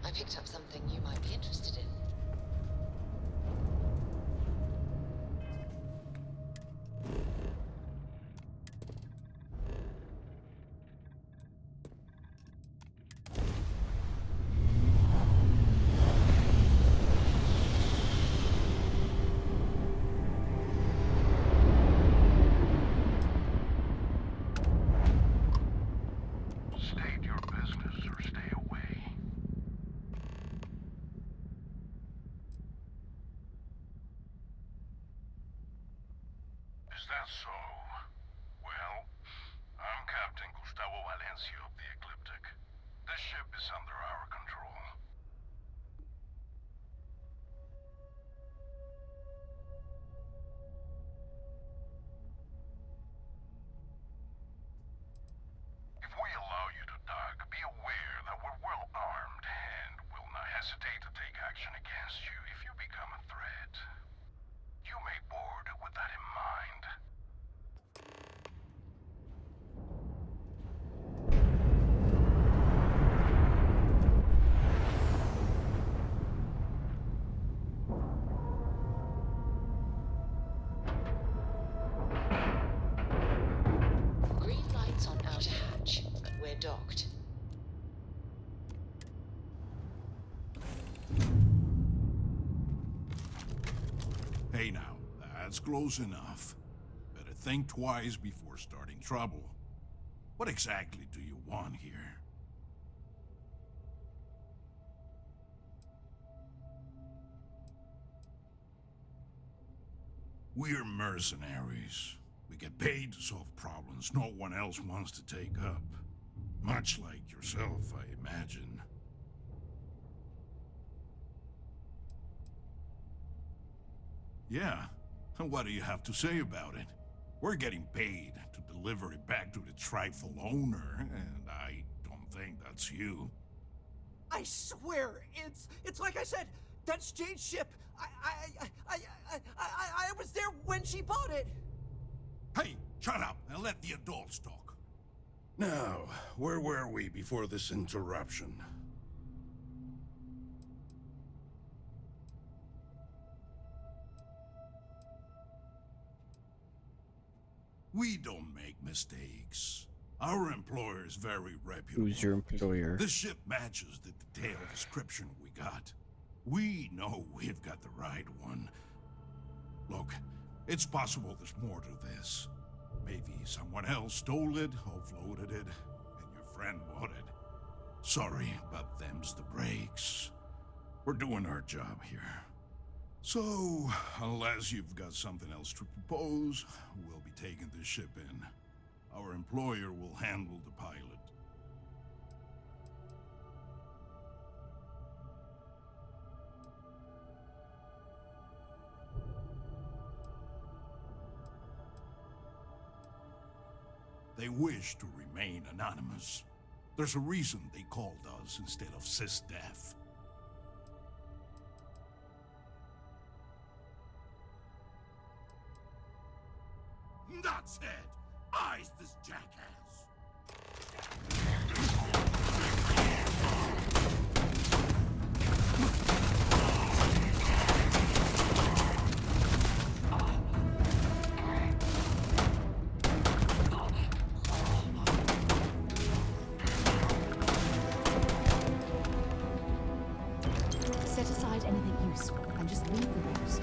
I picked up something you might be interested in. State your business or stay away. Is that so? Well, I'm Captain Gustavo Valencia of the Ecliptic. This ship is under our control. If we allow you to dock, be aware that we're well armed and will not hesitate to take action against you if you become a threat. You may board with that in mind. Green lights on outer hatch. We're docked. Hey now, that's close enough. Better think twice before starting trouble. What exactly do you want here? We're mercenaries. We get paid to solve problems no one else wants to take up. Much like yourself, I imagine. Yeah, and what do you have to say about it? We're getting paid to deliver it back to the trifle owner, and I don't think that's you. I swear, it's like I said, that's Jade's ship. I was there when she bought it. Hey, shut up and let the adults talk. Now, where were we before this interruption? We don't make mistakes. Our employer is very reputable. Who's your employer? This ship matches the detailed description we got. We know we've got the right one. Look, it's possible there's more to this. Maybe someone else stole it, offloaded it, and your friend bought it. Sorry, but them's the breaks. We're doing our job here. So, unless you've got something else to propose, we'll be taking this ship in. Our employer will handle the pilot. They wish to remain anonymous. There's a reason they called us instead of SysDef. That said, eyes this jackass. Set aside anything useful and just leave the rest.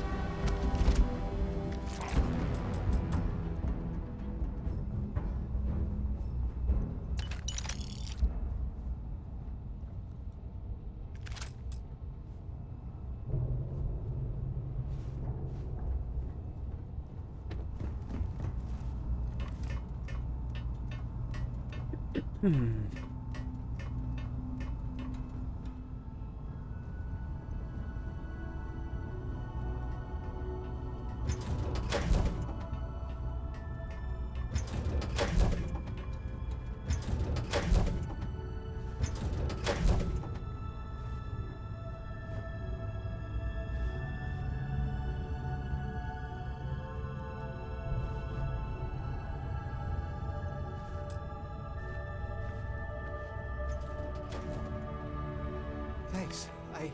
Thanks. I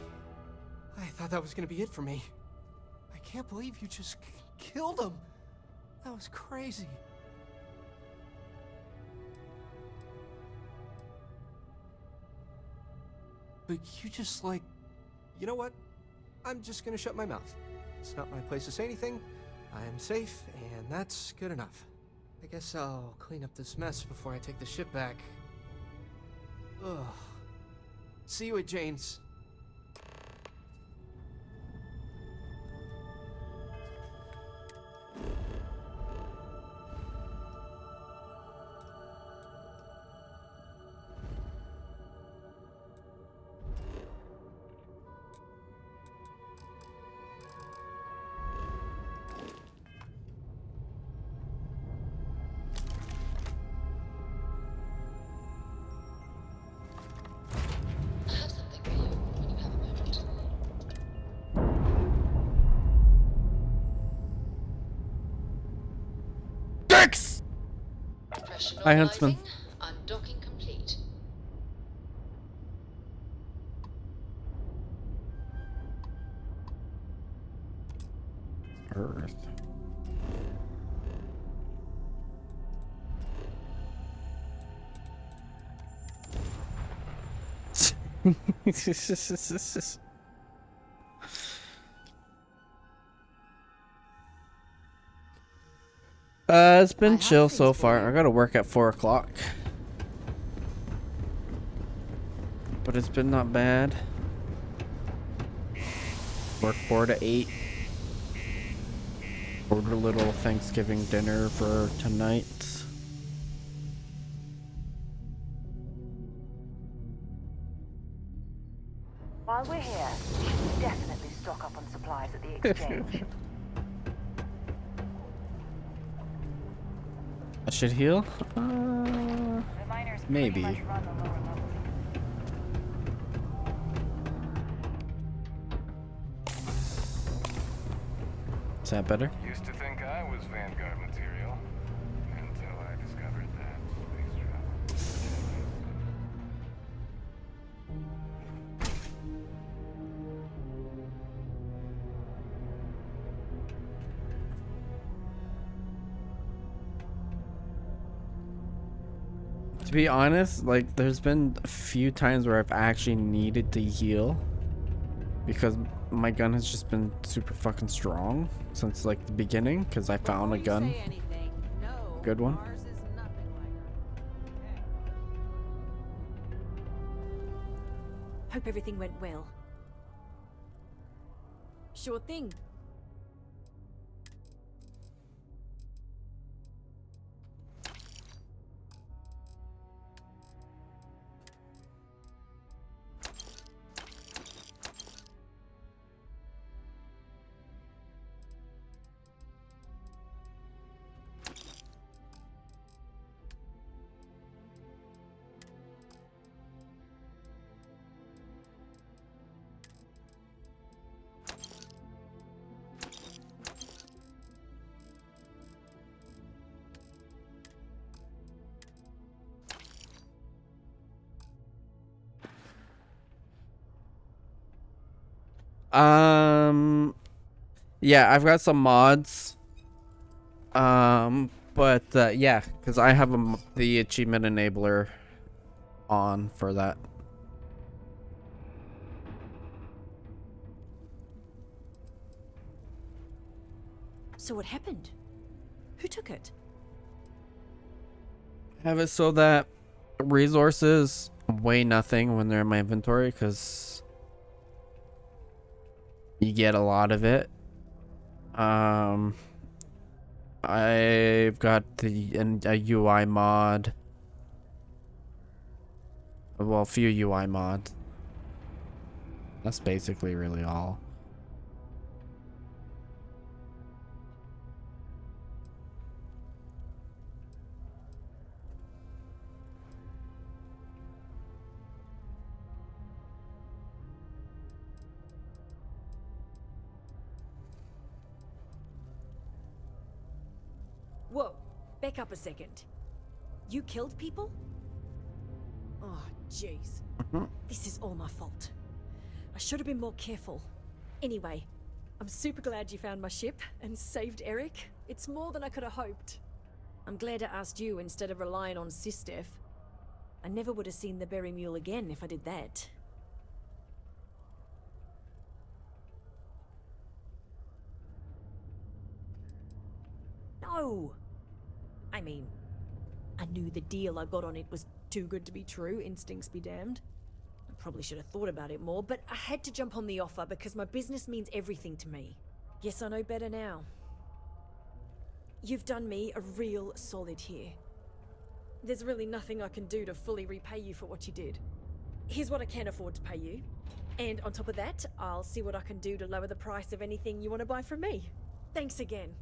thought that was gonna be it for me. I can't believe you just killed him. That was crazy. But you just like, you know what? I'm just gonna shut my mouth. It's not my place to say anything. I am safe, and that's good enough. I guess I'll clean up this mess before I take the ship back. Ugh. See you at Jane's. Hi, Huntsman. Undocking complete. Earth. It's been chill so far. I gotta work at 4 o'clock. But it's been not bad. Work 4 to 8. Order a little Thanksgiving dinner for tonight. While we're here, we should definitely stock up on supplies at the exchange. I should heal? Maybe. Is that better? Used to think I was Vanguard material until I discovered that space travel. be honest, like there's been a few times where I've actually needed to heal because my gun has just been super fucking strong since like the beginning because I found a gun. Good one. Hope everything went well. Sure thing. Yeah, I've got some mods. But yeah, because I have the achievement enabler on for that. So what happened? Who took it? Have it so that resources weigh nothing when they're in my inventory because you get a lot of it. I've got a UI mod. Well, a few UI mods. That's basically really all. Whoa, back up a second. You killed people? Oh, jeez. This is all my fault. I should have been more careful. Anyway, I'm super glad you found my ship and saved Eric. It's more than I could have hoped. I'm glad I asked you instead of relying on Sistef. I never would have seen the Berry Mule again if I did that. No! I mean, I knew the deal I got on it was too good to be true, instincts be damned. I probably should have thought about it more, but I had to jump on the offer because my business means everything to me. Guess I know better now. You've done me a real solid here. There's really nothing I can do to fully repay you for what you did. Here's what I can afford to pay you. And on top of that, I'll see what I can do to lower the price of anything you want to buy from me. Thanks again.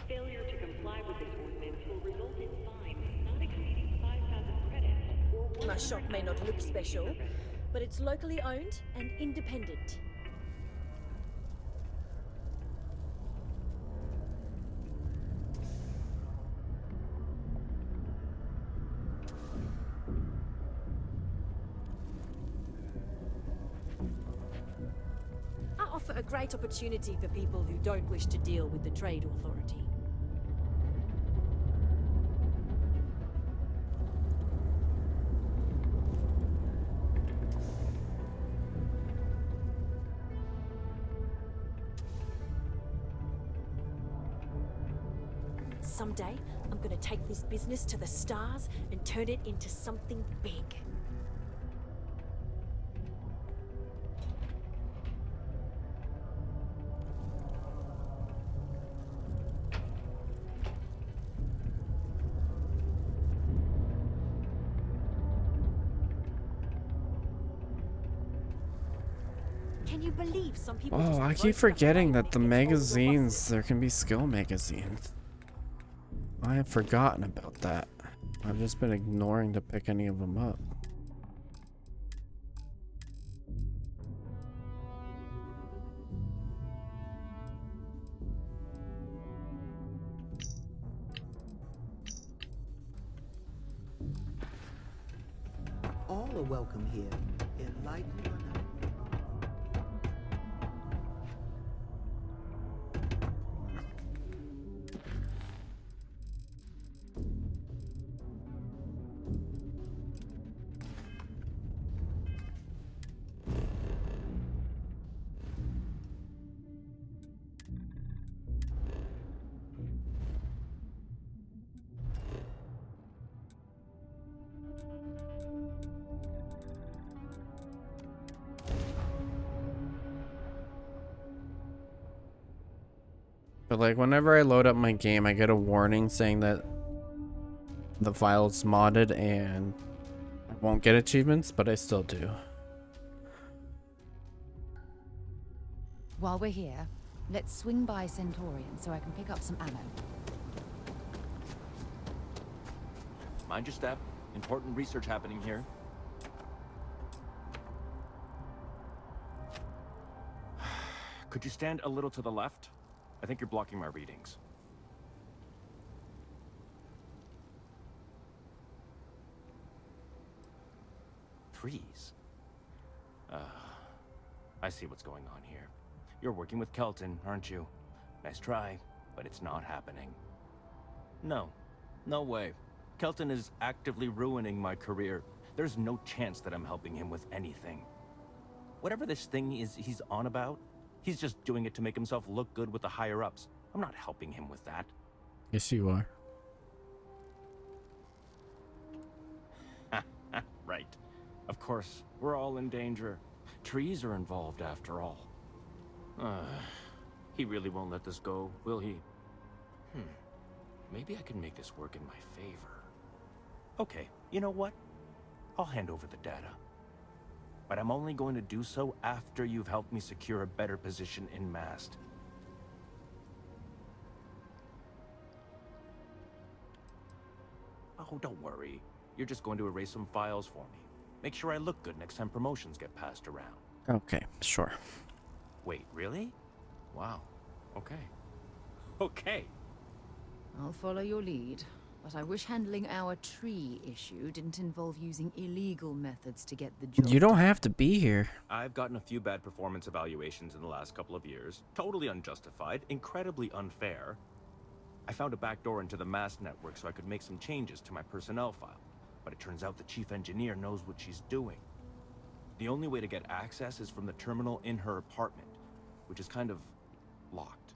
Failure to comply with this ordinance will result in fines not exceeding 5,000 credits. My shop may not look special, but it's locally owned and independent. I offer a great opportunity for people who don't wish to deal with the Trade Authority. Someday, I'm gonna take this business to the stars and turn it into something big. Can you believe some people Oh, just I throw keep stuff forgetting away that the when it gets old or magazines, busted? there can be skill magazines. I have forgotten about that. I've just been ignoring to pick any of them up. All are welcome here, enlightened or not. But like whenever I load up my game, I get a warning saying that the file's modded and I won't get achievements, but I still do. While we're here, let's swing by Centaurian so I can pick up some ammo. Mind your step. Important research happening here. Could you stand a little to the left? I think you're blocking my readings. Trees? I see what's going on here. You're working with Kelton, aren't you? Nice try, but it's not happening. No. No way. Kelton is actively ruining my career. There's no chance that I'm helping him with anything. Whatever this thing is he's on about, he's just doing it to make himself look good with the higher-ups. I'm not helping him with that. Yes, you are. Right. Of course, we're all in danger. Trees are involved after all. He really won't let this go, will he? Maybe I can make this work in my favor. Okay, you know what? I'll hand over the data. But I'm only going to do so after you've helped me secure a better position in Mast. Oh, don't worry. You're just going to erase some files for me. Make sure I look good next time promotions get passed around. Okay, sure. Wait, really? Wow. Okay. Okay. I'll follow your lead, but I wish handling our tree issue didn't involve using illegal methods to get the job. You don't have to be here. I've gotten a few bad performance evaluations in the last couple of years. Totally unjustified, incredibly unfair. I found a backdoor into the Mast network so I could make some changes to my personnel file. But it turns out the chief engineer knows what she's doing. The only way to get access is from the terminal in her apartment, which is kind of locked.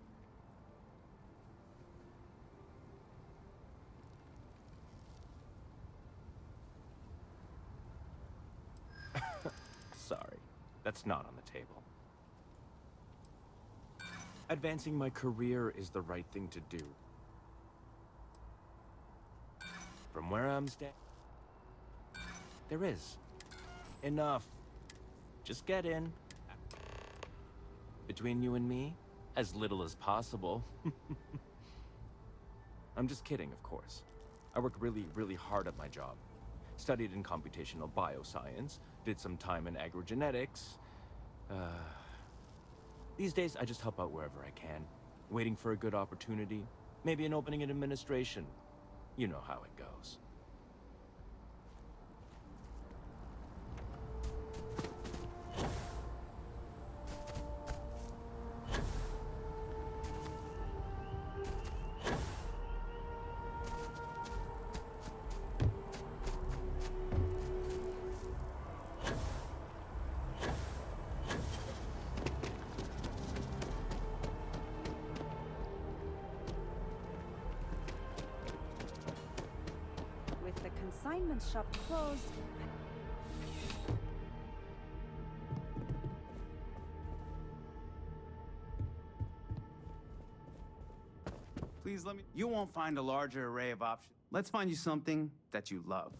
Sorry, that's not on the table. Advancing my career is the right thing to do. From where I'm standing, there is. Enough. Just get in. Between you and me, as little as possible. I'm just kidding, of course. I work really, really hard at my job. Studied in computational bioscience, did some time in agrogenetics. These days, I just help out wherever I can. Waiting for a good opportunity. Maybe an opening in administration. You know how it goes. With the consignment shop closed, Please let me. You won't find a larger array of options. Let's find you something that you love.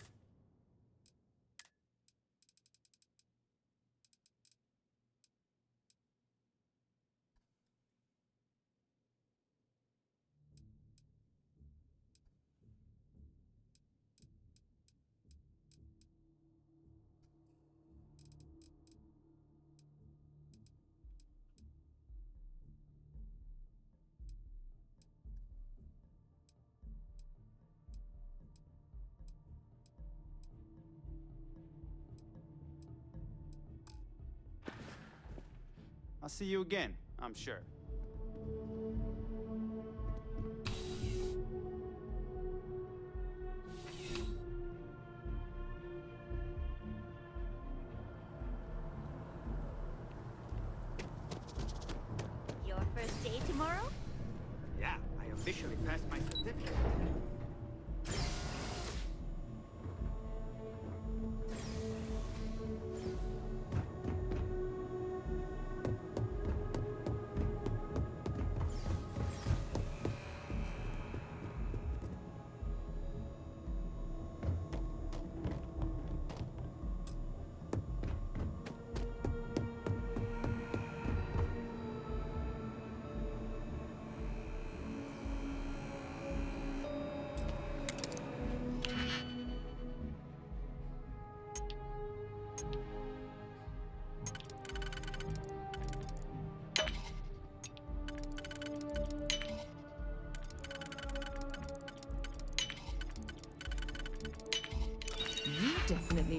I'll see you again, I'm sure. your first day tomorrow? Yeah, I officially passed my certificate.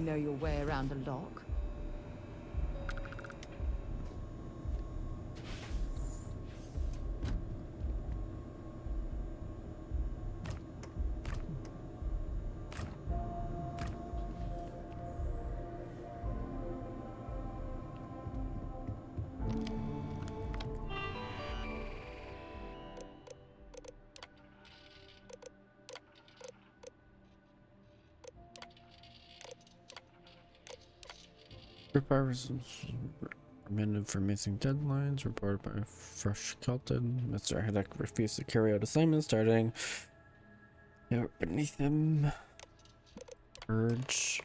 know your way around a lock. Amended for missing deadlines, reported by Fresh Kelton. Mr. Hedek refused to carry out assignments, starting beneath him. Urge.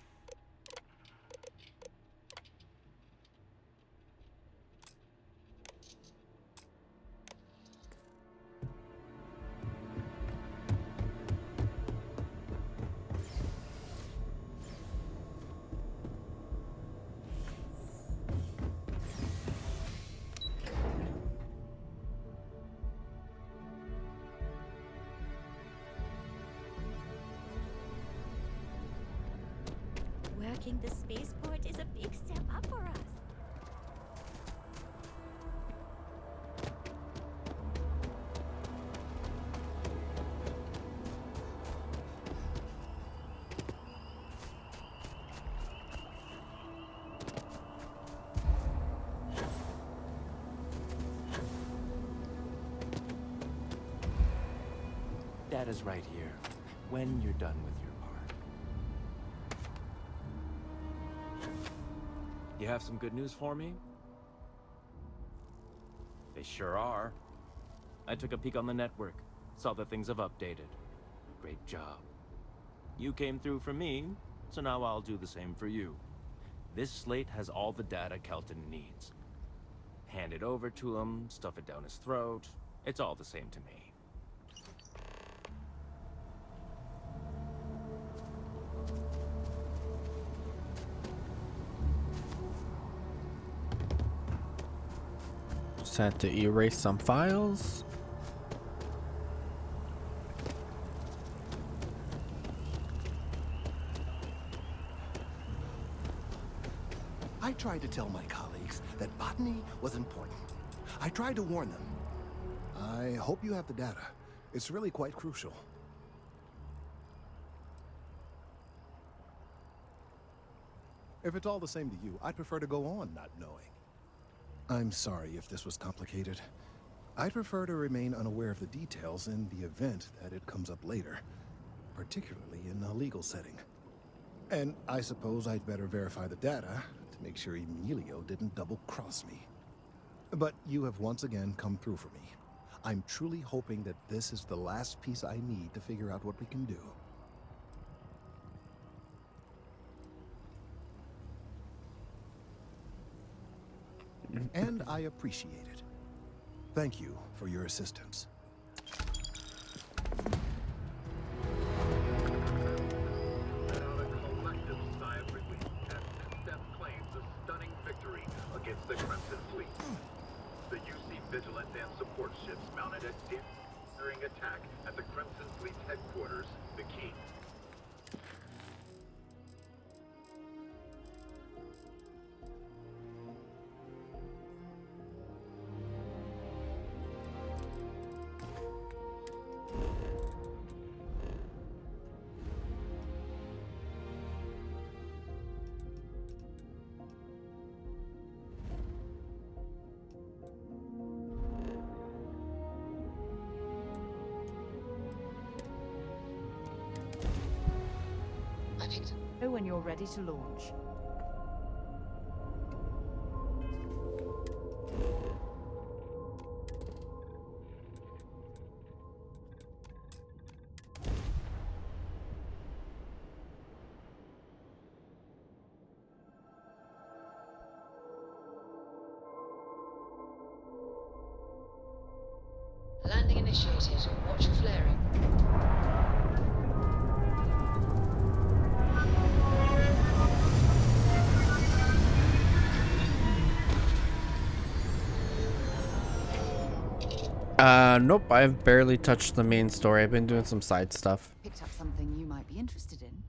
Working the spaceport is a big step up for us. Data's right here, when you're done with your part. You have some good news for me? They sure are. I took a peek on the network, saw that things have updated. Great job. You came through for me, so now I'll do the same for you. This slate has all the data Kelton needs. Hand it over to him, stuff it down his throat. It's all the same to me. Just had to erase some files. I tried to tell my colleagues that botany was important. I tried to warn them. I hope you have the data. It's really quite crucial. If it's all the same to you, I'd prefer to go on not knowing. I'm sorry if this was complicated. I'd prefer to remain unaware of the details in the event that it comes up later, particularly in a legal setting. And I suppose I'd better verify the data to make sure Emilio didn't double-cross me. But you have once again come through for me. I'm truly hoping that this is the last piece I need to figure out what we can do. And I appreciate it. Thank you for your assistance. Against the Crimson Fleet. The UC Vigilant and support ships mounted a daring attack at the Crimson Fleet's headquarters, the King. Know when you're ready to launch. Landing initiated. Watch your flaring. Nope, I've barely touched the main story. I've been doing some side stuff. Picked up something you might be interested in.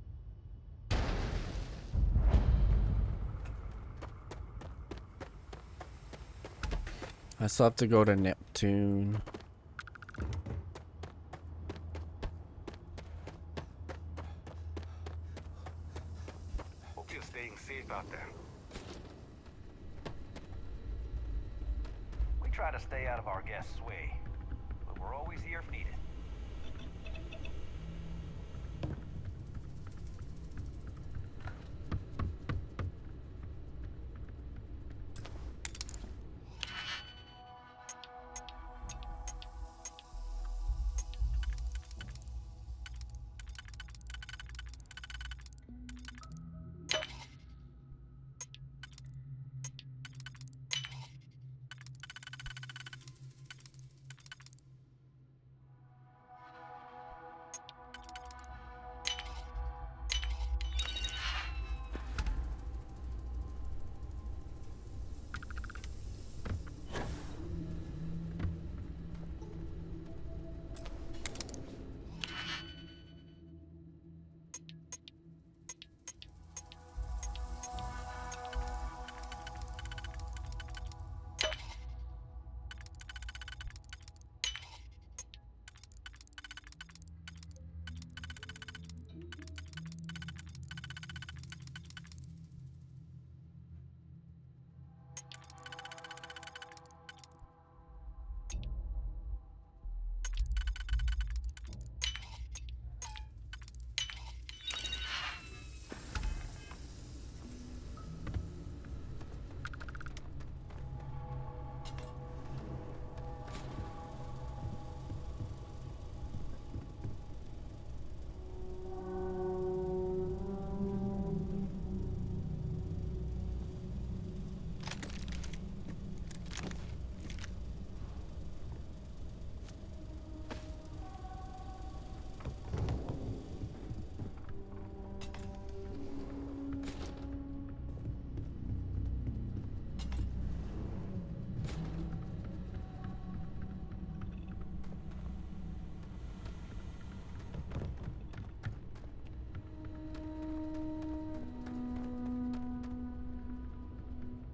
I still have to go to Neptune. Hope you're staying safe out there. We try to stay out of our guests' way, but we're always here if needed.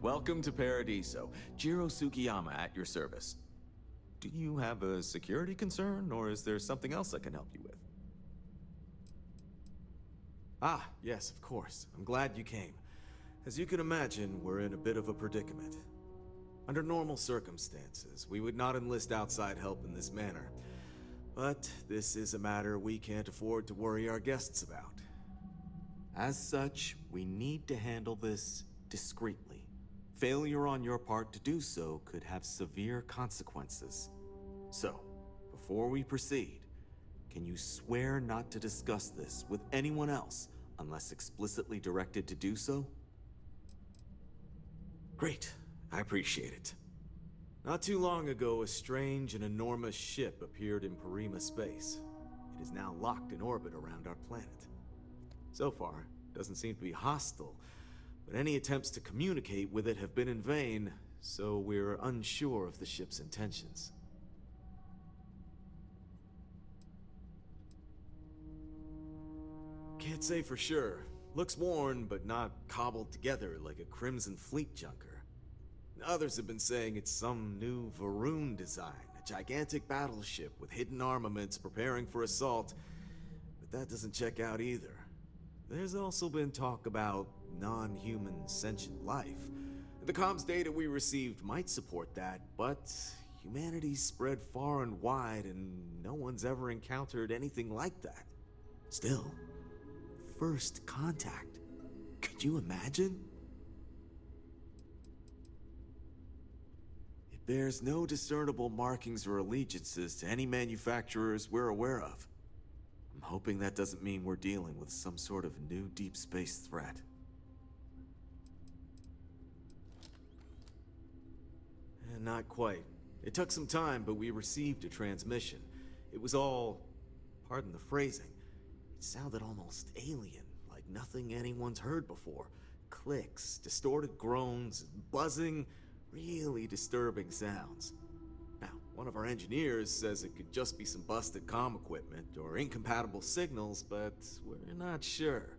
Welcome to Paradiso. Jiro Sugiyama at your service. Do you have a security concern, or is there something else I can help you with? Ah, yes, of course. I'm glad you came. As you can imagine, we're in a bit of a predicament. Under normal circumstances, we would not enlist outside help in this manner. But this is a matter we can't afford to worry our guests about. As such, we need to handle this discreetly. Failure on your part to do so could have severe consequences. So, before we proceed, can you swear not to discuss this with anyone else unless explicitly directed to do so? Great, I appreciate it. Not too long ago, a strange and enormous ship appeared in Parima space. It is now locked in orbit around our planet. So far, it doesn't seem to be hostile, but any attempts to communicate with it have been in vain, so we're unsure of the ship's intentions. Can't say for sure. Looks worn, but not cobbled together like a Crimson Fleet junker. Others have been saying it's some new Varun design, a gigantic battleship with hidden armaments preparing for assault, but that doesn't check out either. There's also been talk about non-human sentient life. The comms data we received might support that, but humanity's spread far and wide and no one's ever encountered anything like that. Still, first contact. Could you imagine? It bears no discernible markings or allegiances to any manufacturers we're aware of. I'm hoping that doesn't mean we're dealing with some sort of new deep space threat. Not quite. It took some time, but we received a transmission. It was all, pardon the phrasing, it sounded almost alien, like nothing anyone's heard before. Clicks, distorted groans, buzzing, really disturbing sounds. Now, one of our engineers says it could just be some busted comm equipment or incompatible signals, but we're not sure.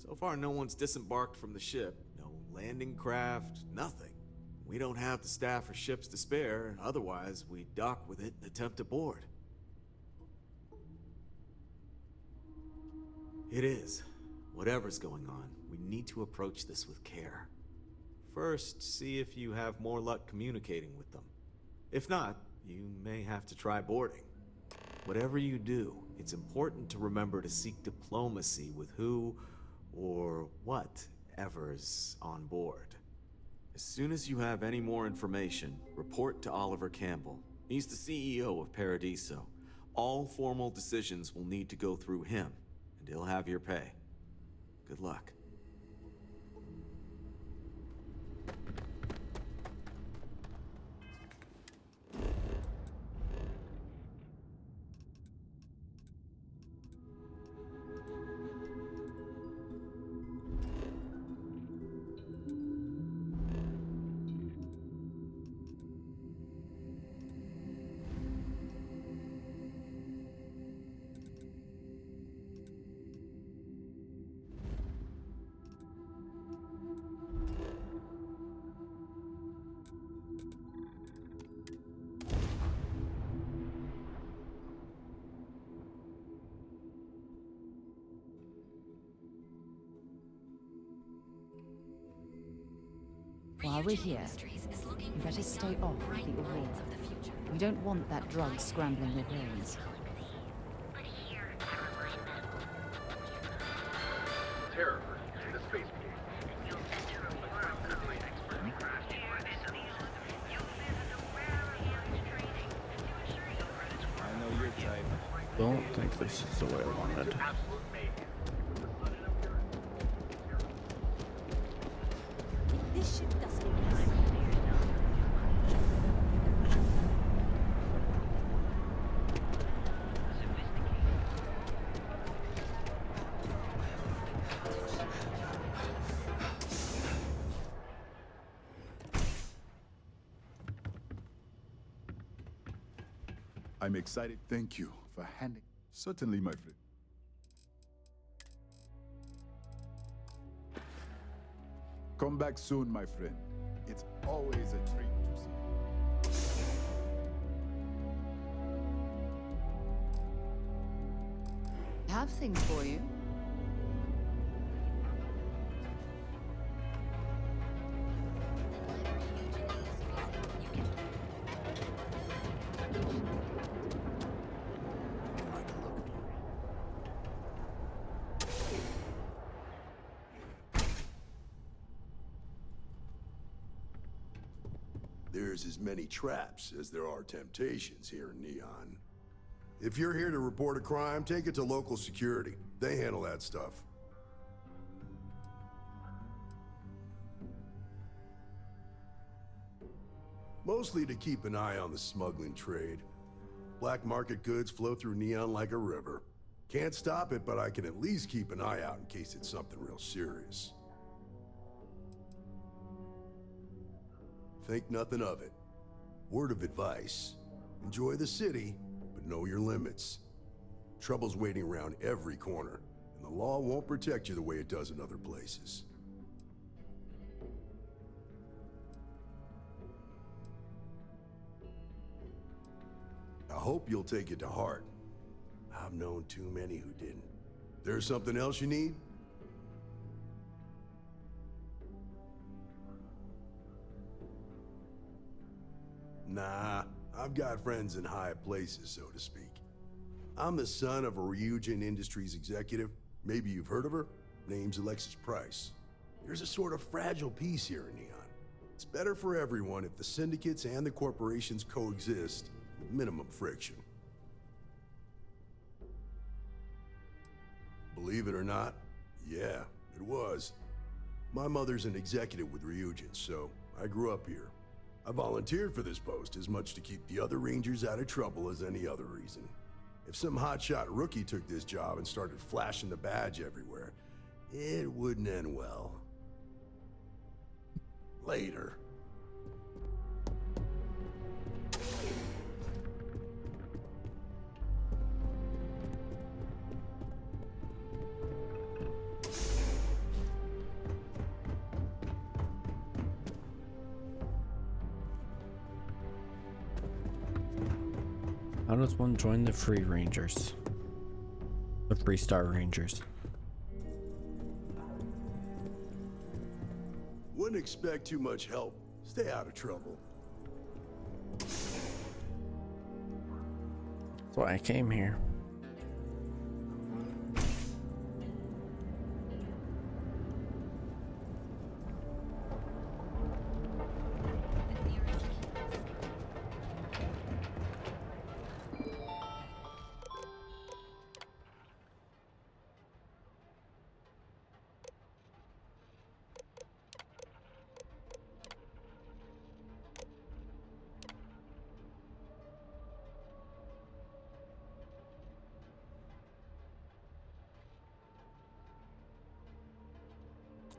So far, no one's disembarked from the ship. No landing craft, nothing. We don't have the staff or ships to spare, otherwise we'd dock with it and attempt to board. It is. Whatever's going on, we need to approach this with care. First, see if you have more luck communicating with them. If not, you may have to try boarding. Whatever you do, it's important to remember to seek diplomacy with who or whatever's on board. As soon as you have any more information, report to Oliver Campbell. He's the CEO of Paradiso. All formal decisions will need to go through him, and he'll have your pay. Good luck. While we're here, you better stay off the Aurora. We don't want that drug scrambling your brains. Terror in the space. I know your type. Don't think this is the way I wanted. This ship doesn't exist. I'm excited. Thank you for handing. Certainly, my friend. Come back soon, my friend. It's always a treat to see you. I have things for you. There's as many traps as there are temptations here in Neon. If you're here to report a crime, take it to local security. They handle that stuff. Mostly to keep an eye on the smuggling trade. Black market goods flow through Neon like a river. Can't stop it, but I can at least keep an eye out in case it's something real serious. Think nothing of it. Word of advice. Enjoy the city, but know your limits. Trouble's waiting around every corner, and the law won't protect you the way it does in other places. I hope you'll take it to heart. I've known too many who didn't. There's something else you need? Nah, I've got friends in high places, so to speak. I'm the son of a Ryujin Industries executive. Maybe you've heard of her? Name's Alexis Price. There's a sort of fragile peace here in Neon. It's better for everyone if the syndicates and the corporations coexist with minimum friction. Believe it or not, yeah, it was. My mother's an executive with Ryujin, so I grew up here. I volunteered for this post as much to keep the other Rangers out of trouble as any other reason. If some hotshot rookie took this job and started flashing the badge everywhere, it wouldn't end well. Later. How does one join the Free Rangers? The Free Star Rangers. Wouldn't expect too much help. Stay out of trouble. That's why I came here.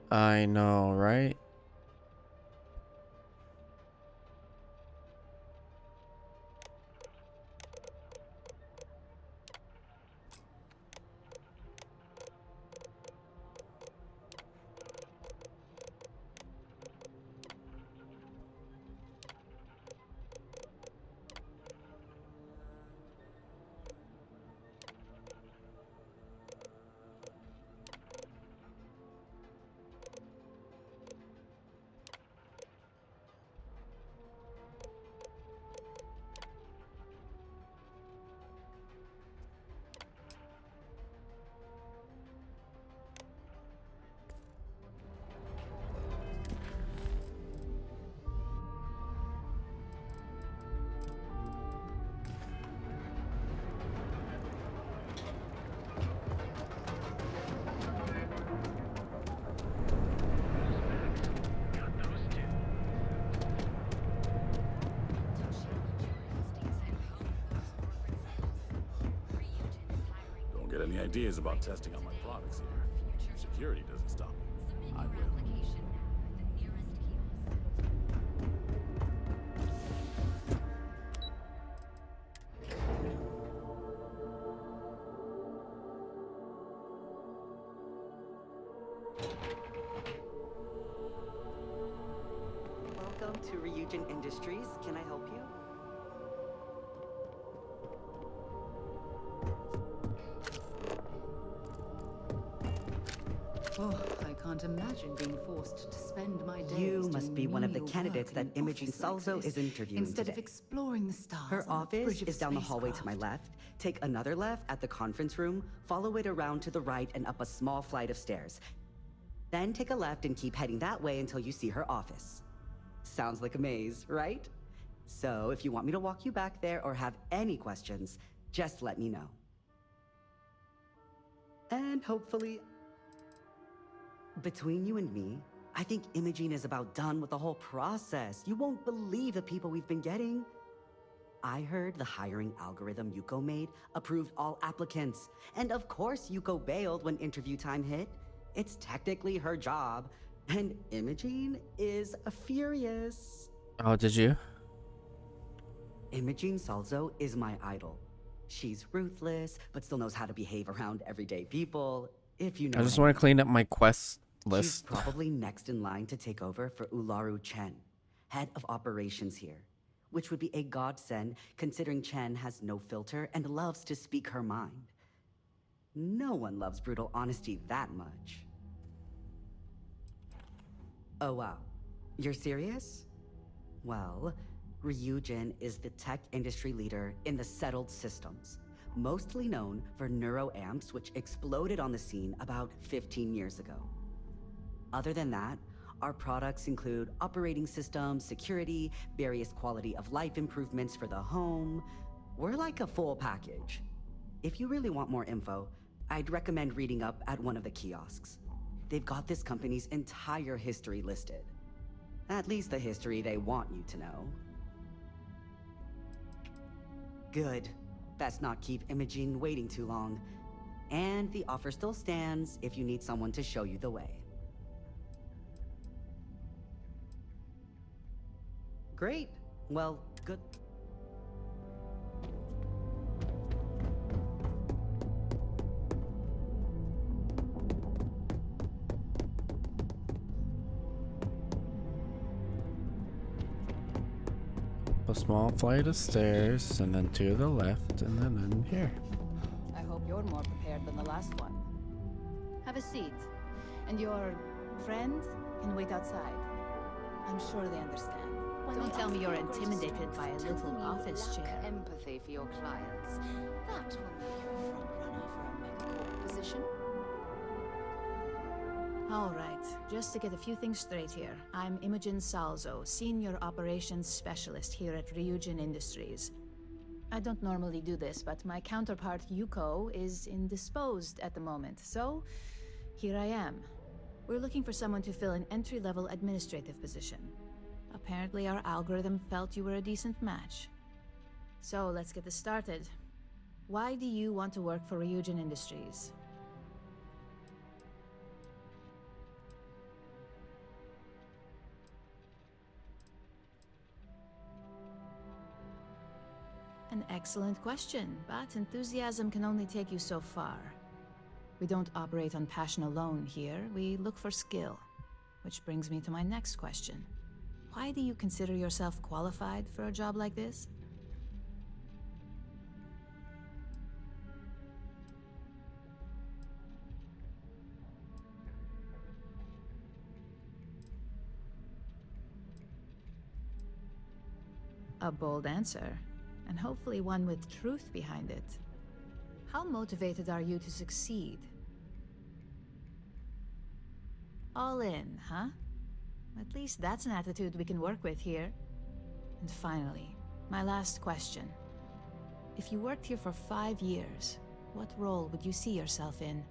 I know, right? Don't get any ideas about testing out my products here. If security doesn't stop me, I will. Welcome to Ryujin Industries. Can I help you? Oh, I can't imagine being forced to spend my days You must be doing one of the menial candidates work that in an Imogen office like Salzo this, is interviewing instead today. of exploring the stars. Her on the office bridge of is down the hallway to my spacecraft. left. Take another left at the conference room, follow it around to the right and up a small flight of stairs. Then take a left and keep heading that way until you see her office. Sounds like a maze, right? So if you want me to walk you back there or have any questions, just let me know. And hopefully, between you and me, I think Imogene is about done with the whole process. You won't believe the people we've been getting. I heard the hiring algorithm Yuko made approved all applicants. And of course Yuko bailed when interview time hit. It's technically her job. And Imogene is furious. Oh, did you? Imogene Salzo is my idol. She's ruthless, but still knows how to behave around everyday people, if you know I just what want to clean up my quest She's list. probably next in line to take over for Ularu Chen, head of operations here, which would be a godsend considering Chen has no filter and loves to speak her mind. No one loves brutal honesty that much. Oh wow, you're serious? Well, Ryujin is the tech industry leader in the settled systems, mostly known for neuroamps which exploded on the scene about 15 years ago. Other than that, our products include operating systems, security, various quality of life improvements for the home. We're like a full package. If you really want more info, I'd recommend reading up at one of the kiosks. They've got this company's entire history listed. At least the history they want you to know. Good. Best not keep Imogene waiting too long. And the offer still stands if you need someone to show you the way. Great. Well, good. small flight of stairs, and then to the left, and then in here. I hope you're more prepared than the last one. Have a seat. And your friend can wait outside. I'm sure they understand. Don't tell me you're intimidated by a little office chair. Empathy for your clients. That will make you a front runner for a mid-board position. All right, just to get a few things straight here. I'm Imogen Salzo, Senior Operations Specialist here at Ryujin Industries. I don't normally do this, but my counterpart Yuko is indisposed at the moment, so here I am. We're looking for someone to fill an entry-level administrative position. Apparently our algorithm felt you were a decent match. So let's get this started. Why do you want to work for Ryujin Industries? An excellent question, but enthusiasm can only take you so far. We don't operate on passion alone here, we look for skill. Which brings me to my next question. Why do you consider yourself qualified for a job like this? A bold answer, and hopefully one with truth behind it. How motivated are you to succeed? All in, huh? At least that's an attitude we can work with here. And finally, my last question. If you worked here for 5 years, what role would you see yourself in?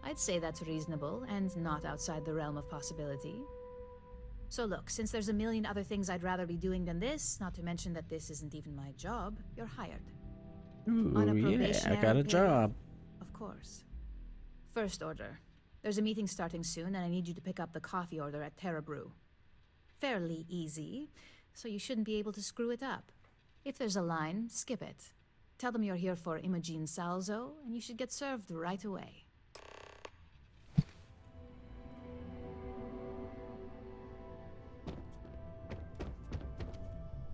I'd say that's reasonable and not outside the realm of possibility. So look, since there's a million other things I'd rather be doing than this, not to mention that this isn't even my job, you're hired. Ooh, On a yeah, I probationary got a period, job. Of course. First order. There's a meeting starting soon, and I need you to pick up the coffee order at Terra Brew. Fairly easy, so you shouldn't be able to screw it up. If there's a line, skip it. Tell them you're here for Imogen Salzo, and you should get served right away.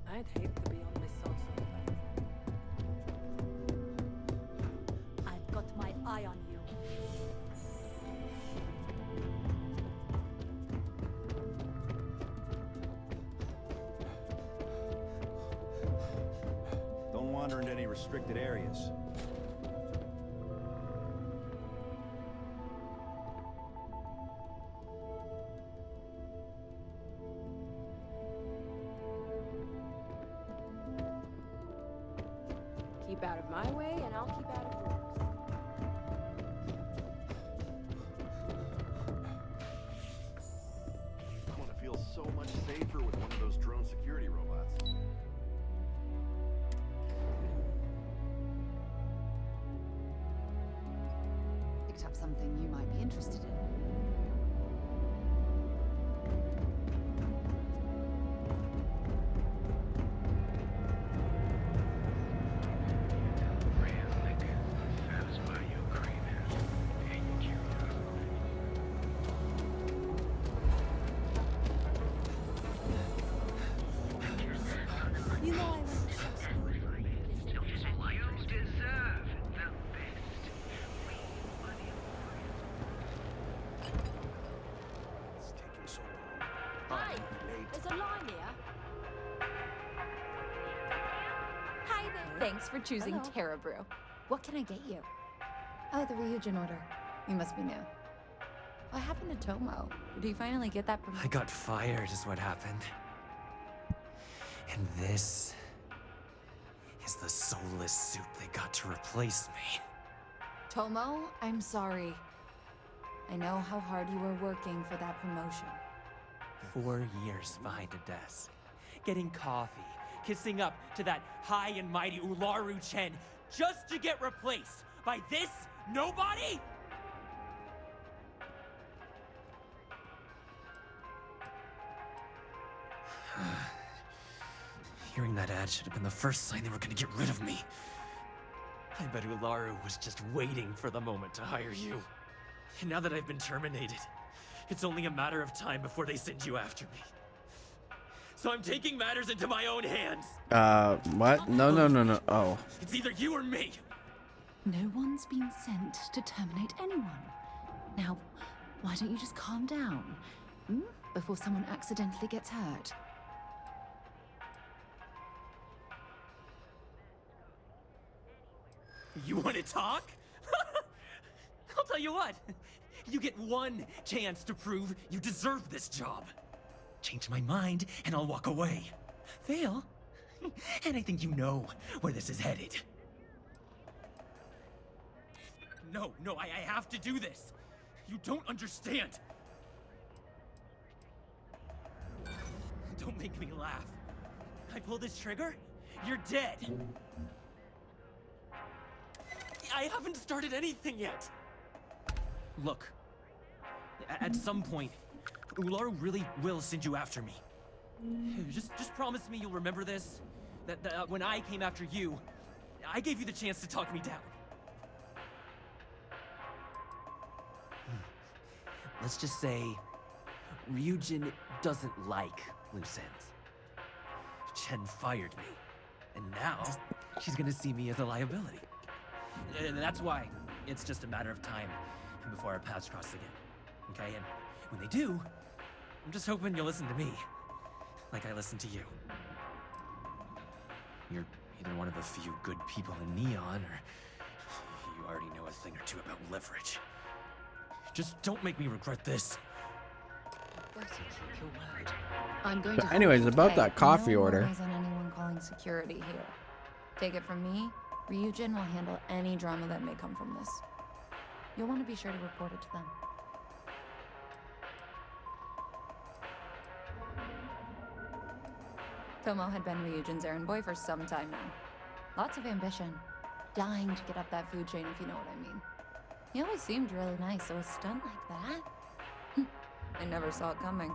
I'd hate to be on this social event. I've got my eye on you. Don't wander into any restricted areas. Keep out of my way, and I'll keep out of yours. I want to feel so much safer with one of those drone security robots. Picked up something you might be interested in. You know I went to shop school. You deserve the best. It's taking so long. Hey, there's a line here. Hi there. Thanks for choosing Hello. Terra Brew. What can I get you? Oh, the Ryujin order. You must be new. What happened to Tomo? Did he finally get that promotion? I got fired is what happened. And this is the soulless suit they got to replace me. Tomo, I'm sorry. I know how hard you were working for that promotion. 4 years behind a desk, getting coffee, kissing up to that high and mighty Ularu Chen, just to get replaced by this nobody? Hearing that ad should have been the first sign they were gonna get rid of me. I bet Ularu was just waiting for the moment to hire you. And now that I've been terminated, it's only a matter of time before they send you after me. So I'm taking matters into my own hands. What? No. Oh. It's either you or me. No one's been sent to terminate anyone. Now, why don't you just calm down? Before someone accidentally gets hurt. You want to talk? I'll tell you what. You get one chance to prove you deserve this job. Change my mind, and I'll walk away. Fail, and I think you know where this is headed. No, I have to do this. You don't understand. Don't make me laugh. I pull this trigger, you're dead. I haven't started anything yet. Look, at some point, Ularu really will send you after me. Just promise me you'll remember this. That when I came after you, I gave you the chance to talk me down. Let's just say Ryujin doesn't like loose ends. Chen fired me, and now she's gonna see me as a liability. And that's why it's just a matter of time before our paths cross again. Okay, and when they do, I'm just hoping you'll listen to me, like I listen to you. You're either one of the few good people in Neon, or you already know a thing or two about leverage. Just don't make me regret this. Better keep your word. I'm going to. Anyways, about that coffee no order. worries on anyone calling security here. Take it from me, Ryujin will handle any drama that may come from this. You'll want to be sure to report it to them. Tomo had been Ryujin's errand boy for some time now. Lots of ambition. Dying to get up that food chain, if you know what I mean. He always seemed really nice, so a stunt like that? I never saw it coming.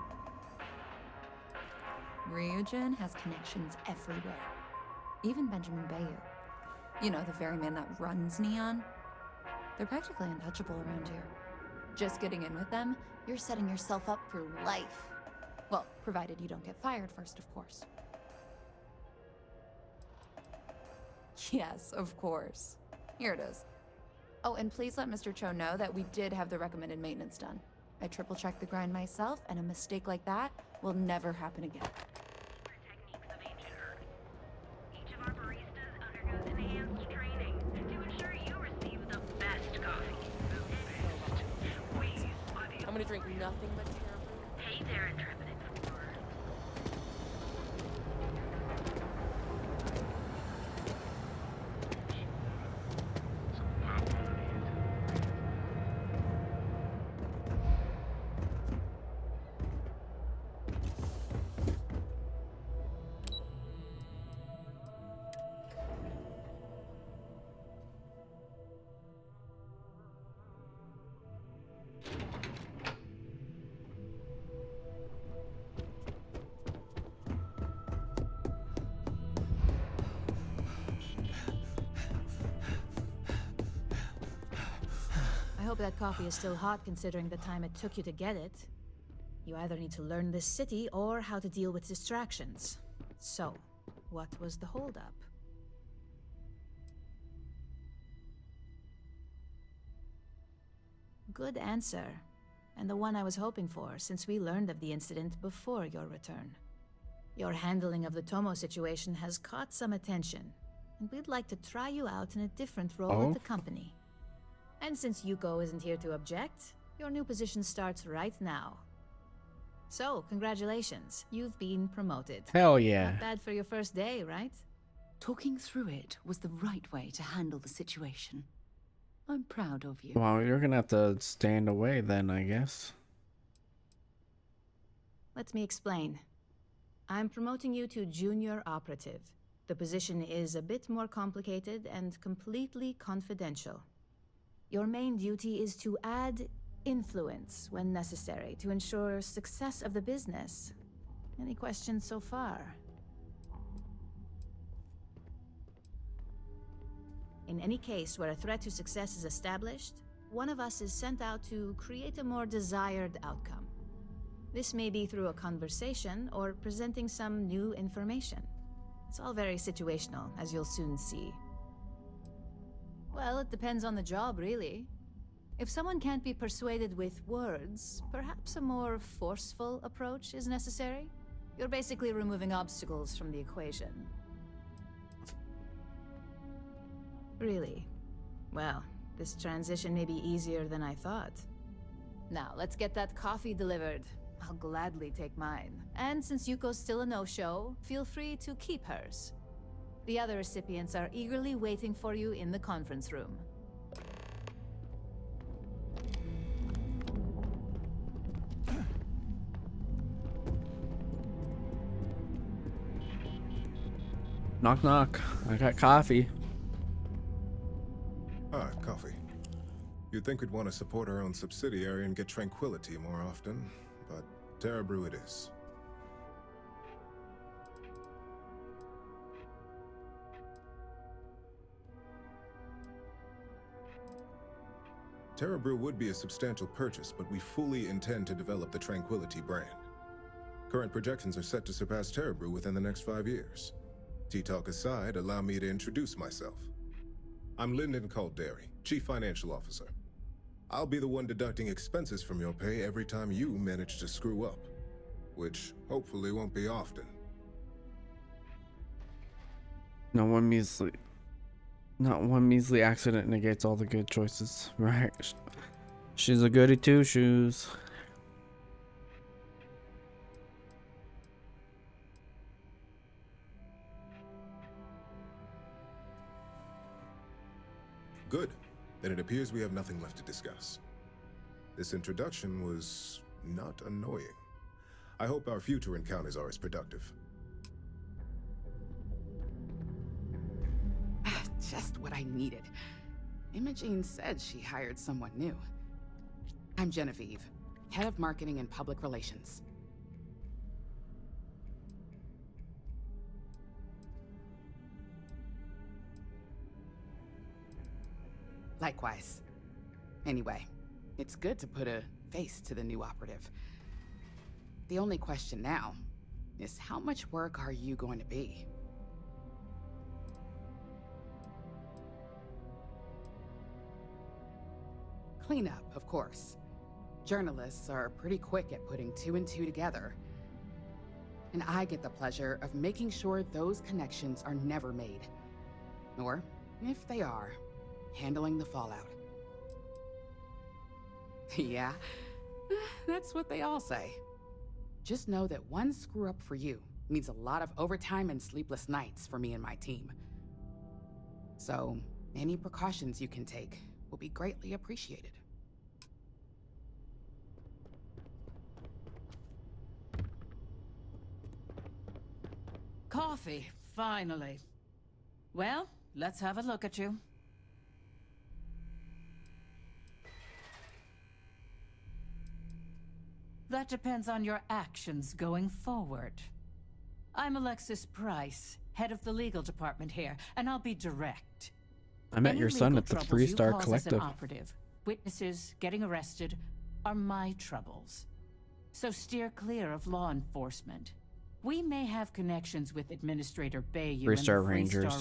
Ryujin has connections everywhere. Even Benjamin Bayou. You know, the very man that runs Neon. They're practically untouchable around here. Just getting in with them, you're setting yourself up for life. Well, provided you don't get fired first, of course. Yes, of course. Here it is. Oh, and please let Mr. Cho know that we did have the recommended maintenance done. I triple-checked the grind myself, and a mistake like that will never happen again. Each of our baristas undergoes enhanced training to ensure you receive the best coffee. The best. We are the I'm gonna drink nothing but terrible. Hey there, intrepid explorer. I hope that coffee is still hot considering the time it took you to get it. You either need to learn this city or how to deal with distractions. So, what was the holdup? Good answer. And the one I was hoping for, since we learned of the incident before your return. Your handling of the Tomo situation has caught some attention, and we'd like to try you out in a different role at the company. And since Yuko isn't here to object, your new position starts right now. So, congratulations, you've been promoted. Hell yeah. Not bad for your first day, right? Talking through it was the right way to handle the situation. I'm proud of you. Well, you're gonna have to stand away then, I guess. Let me explain. I'm promoting you to junior operative. The position is a bit more complicated and completely confidential. Your main duty is to add influence when necessary to ensure success of the business. Any questions so far? In any case where a threat to success is established, one of us is sent out to create a more desired outcome. This may be through a conversation or presenting some new information. It's all very situational, as you'll soon see. Well, it depends on the job, really. If someone can't be persuaded with words, perhaps a more forceful approach is necessary. You're basically removing obstacles from the equation. Really? Well, this transition may be easier than I thought. Now, let's get that coffee delivered. I'll gladly take mine. And since Yuko's still a no-show, feel free to keep hers. The other recipients are eagerly waiting for you in the conference room. Knock knock. I got coffee. Ah, coffee. You'd think we'd want to support our own subsidiary and get tranquility more often, but Terra Brew it is. Terra Brew would be a substantial purchase, but we fully intend to develop the Tranquility brand. Current projections are set to surpass Terra Brew within the next 5 years. Tea-talk aside, allow me to introduce myself. I'm Lyndon Calderi, Chief Financial Officer. I'll be the one deducting expenses from your pay every time you manage to screw up, which hopefully won't be often. Not one measly accident negates all the good choices, right? She's a goody two shoes. Good. Then it appears we have nothing left to discuss. This introduction was not annoying. I hope our future encounters are as productive. Just what I needed. Imogene said she hired someone new. I'm Genevieve, Head of Marketing and Public Relations. Likewise. Anyway, it's good to put a face to the new operative. The only question now is how much work are you going to be? Cleanup, of course. Journalists are pretty quick at putting 2 and 2 together. And I get the pleasure of making sure those connections are never made. Or, if they are, handling the fallout. Yeah, that's what they all say. Just know that one screw-up for you means a lot of overtime and sleepless nights for me and my team. So, any precautions you can take will be greatly appreciated. Coffee, finally. Well, let's have a look at you. That depends on your actions going forward. I'm Alexis Price, head of the legal department here, and I'll be direct. I met your son at the Freestar Collective. As an operative, witnesses getting arrested are my troubles. So steer clear of law enforcement. We may have connections with Administrator Bayou and the Freestar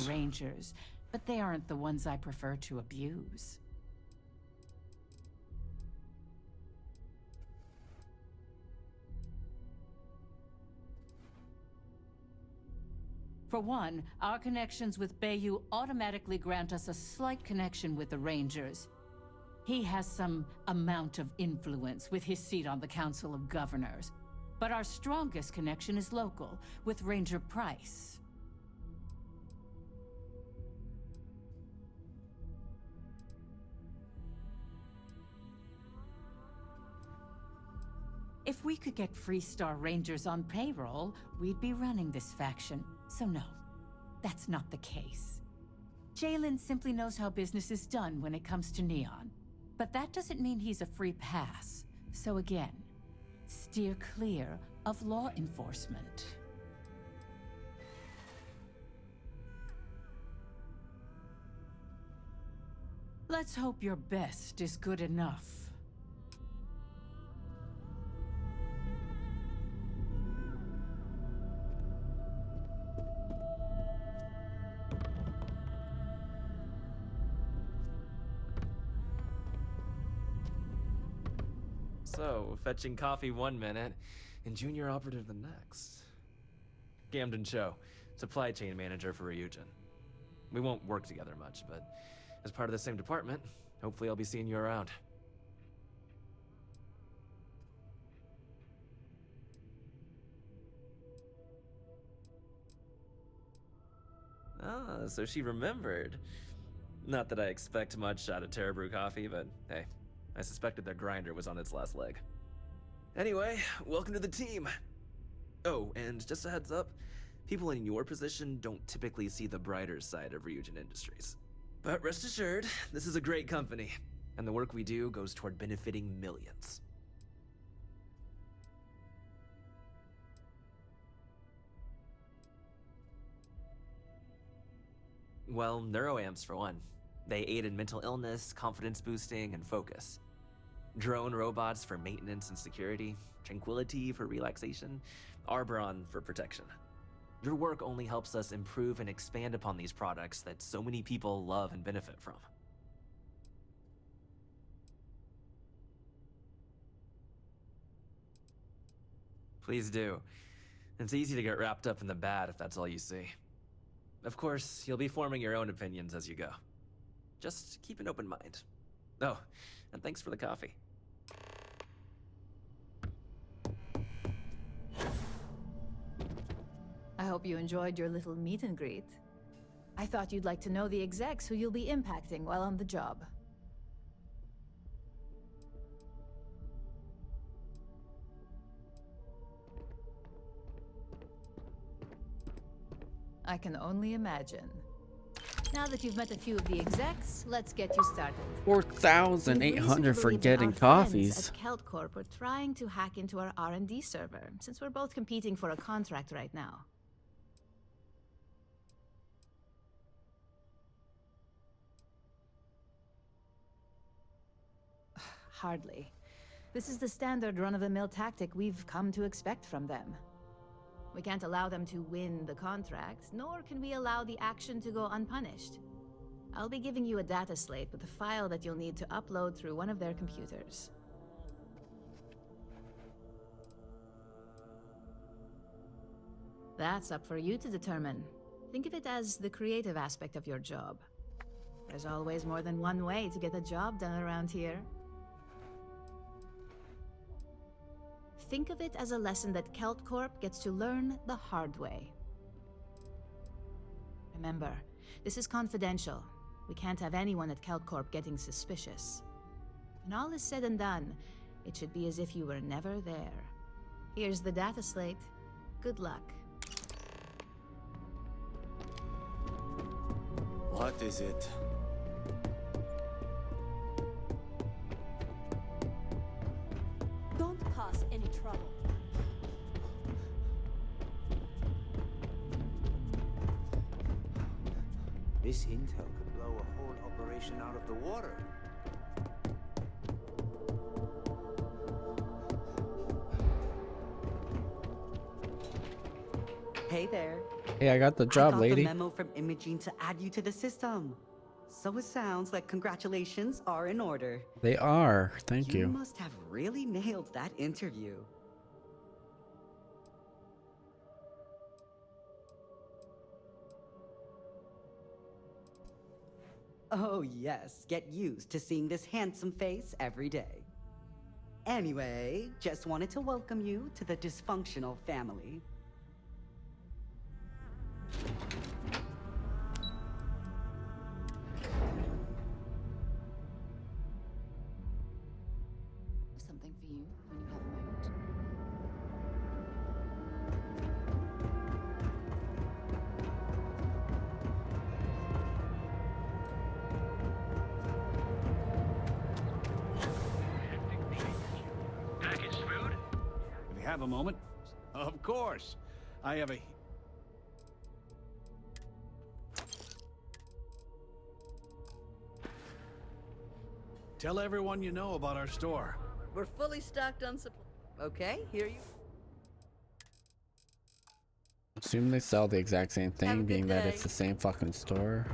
Rangers, but they aren't the ones I prefer to abuse. For one, our connections with Bayou automatically grant us a slight connection with the Rangers. He has some amount of influence with his seat on the Council of Governors. But our strongest connection is local, with Ranger Price. If we could get Freestar Rangers on payroll, we'd be running this faction. So no, that's not the case. Jalen simply knows how business is done when it comes to Neon. But that doesn't mean he's a free pass. So again, steer clear of law enforcement. Let's hope your best is good enough. So, fetching coffee one minute, and junior operative the next. Gamden Cho, supply chain manager for Ryujin. We won't work together much, but as part of the same department, hopefully I'll be seeing you around. Ah, so she remembered. Not that I expect much out of Terra Brew Coffee, but hey, I suspected their grinder was on its last leg. Anyway, welcome to the team. Oh, and just a heads up, people in your position don't typically see the brighter side of Ryujin Industries. But rest assured, this is a great company, and the work we do goes toward benefiting millions. Well, neuroamps for one. They aid in mental illness, confidence boosting, and focus. Drone robots for maintenance and security, tranquility for relaxation, Arboron for protection. Your work only helps us improve and expand upon these products that so many people love and benefit from. Please do. It's easy to get wrapped up in the bad if that's all you see. Of course, you'll be forming your own opinions as you go. Just keep an open mind. Oh, and thanks for the coffee. I hope you enjoyed your little meet and greet. I thought you'd like to know the execs who you'll be impacting while on the job. I can only imagine. Now that you've met a few of the execs, let's get you started. 4,800 for getting coffees. At Kelt Corp, we're trying to hack into our R&D server, since we're both competing for a contract right now. Hardly. This is the standard run-of-the-mill tactic we've come to expect from them. We can't allow them to win the contract, nor can we allow the action to go unpunished. I'll be giving you a data slate with a file that you'll need to upload through one of their computers. That's up for you to determine. Think of it as the creative aspect of your job. There's always more than one way to get a job done around here. Think of it as a lesson that Kelt Corp gets to learn the hard way. Remember, this is confidential. We can't have anyone at Kelt Corp getting suspicious. When all is said and done, it should be as if you were never there. Here's the data slate. Good luck. What is it? Don't cause any trouble. This intel could blow a whole operation out of the water. Hey there. Hey, I got the job, I got lady. the memo from Imogene to add you to the system. So it sounds like congratulations are in order. They are. Thank You you. must have really nailed that interview. Oh yes, get used to seeing this handsome face every day. Anyway, just wanted to welcome you to the dysfunctional family. Something for you when you have a moment. Packaged food? If you have a moment. Of course. I have a... Tell everyone you know about our store. We're fully stocked on supply. Okay, here you. Assume they sell the exact same Have a thing, good being that day. it's the same fucking store.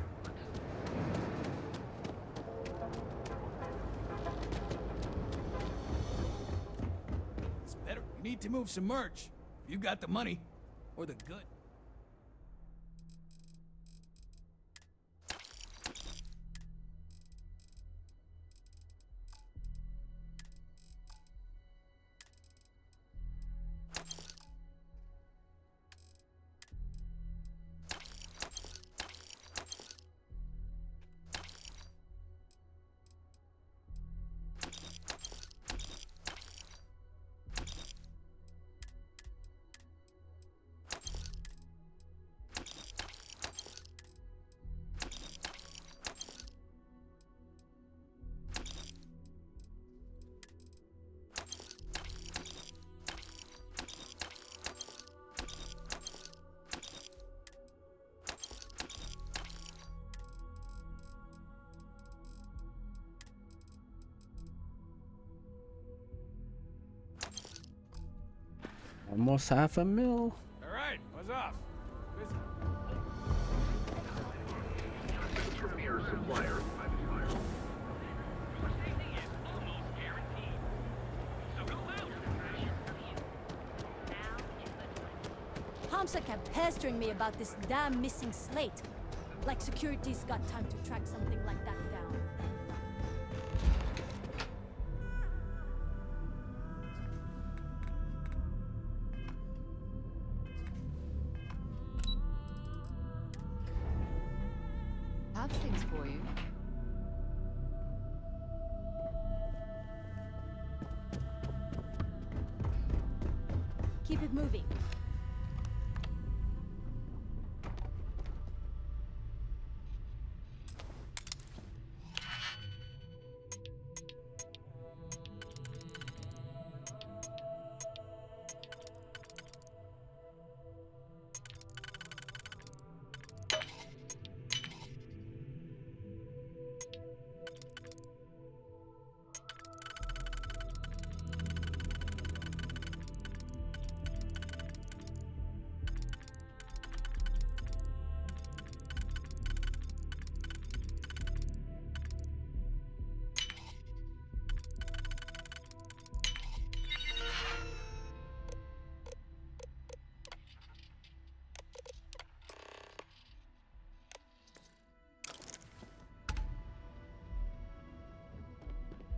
It's better. We need to move some merch. You got the money. Or the good. Almost half a mil. All right, what's up? Premier supplier. Hamsa kept pestering me about this damn missing slate. Like security's got time to track something like that down. Have things for you. Keep it moving.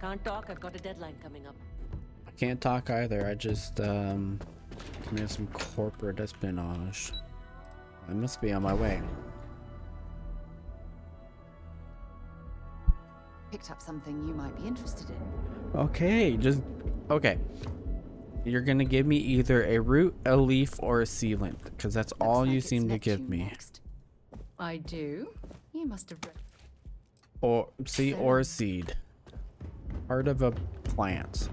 Can't talk, I've got a deadline coming up. I can't talk either. I just committed some corporate espionage. I must be on my way. Picked up something you might be interested in. Okay, okay. You're gonna give me either a root, a leaf, or a sealant, because that's all you seem to give me. I do. You must have read. Or or a seed. Part of a plant.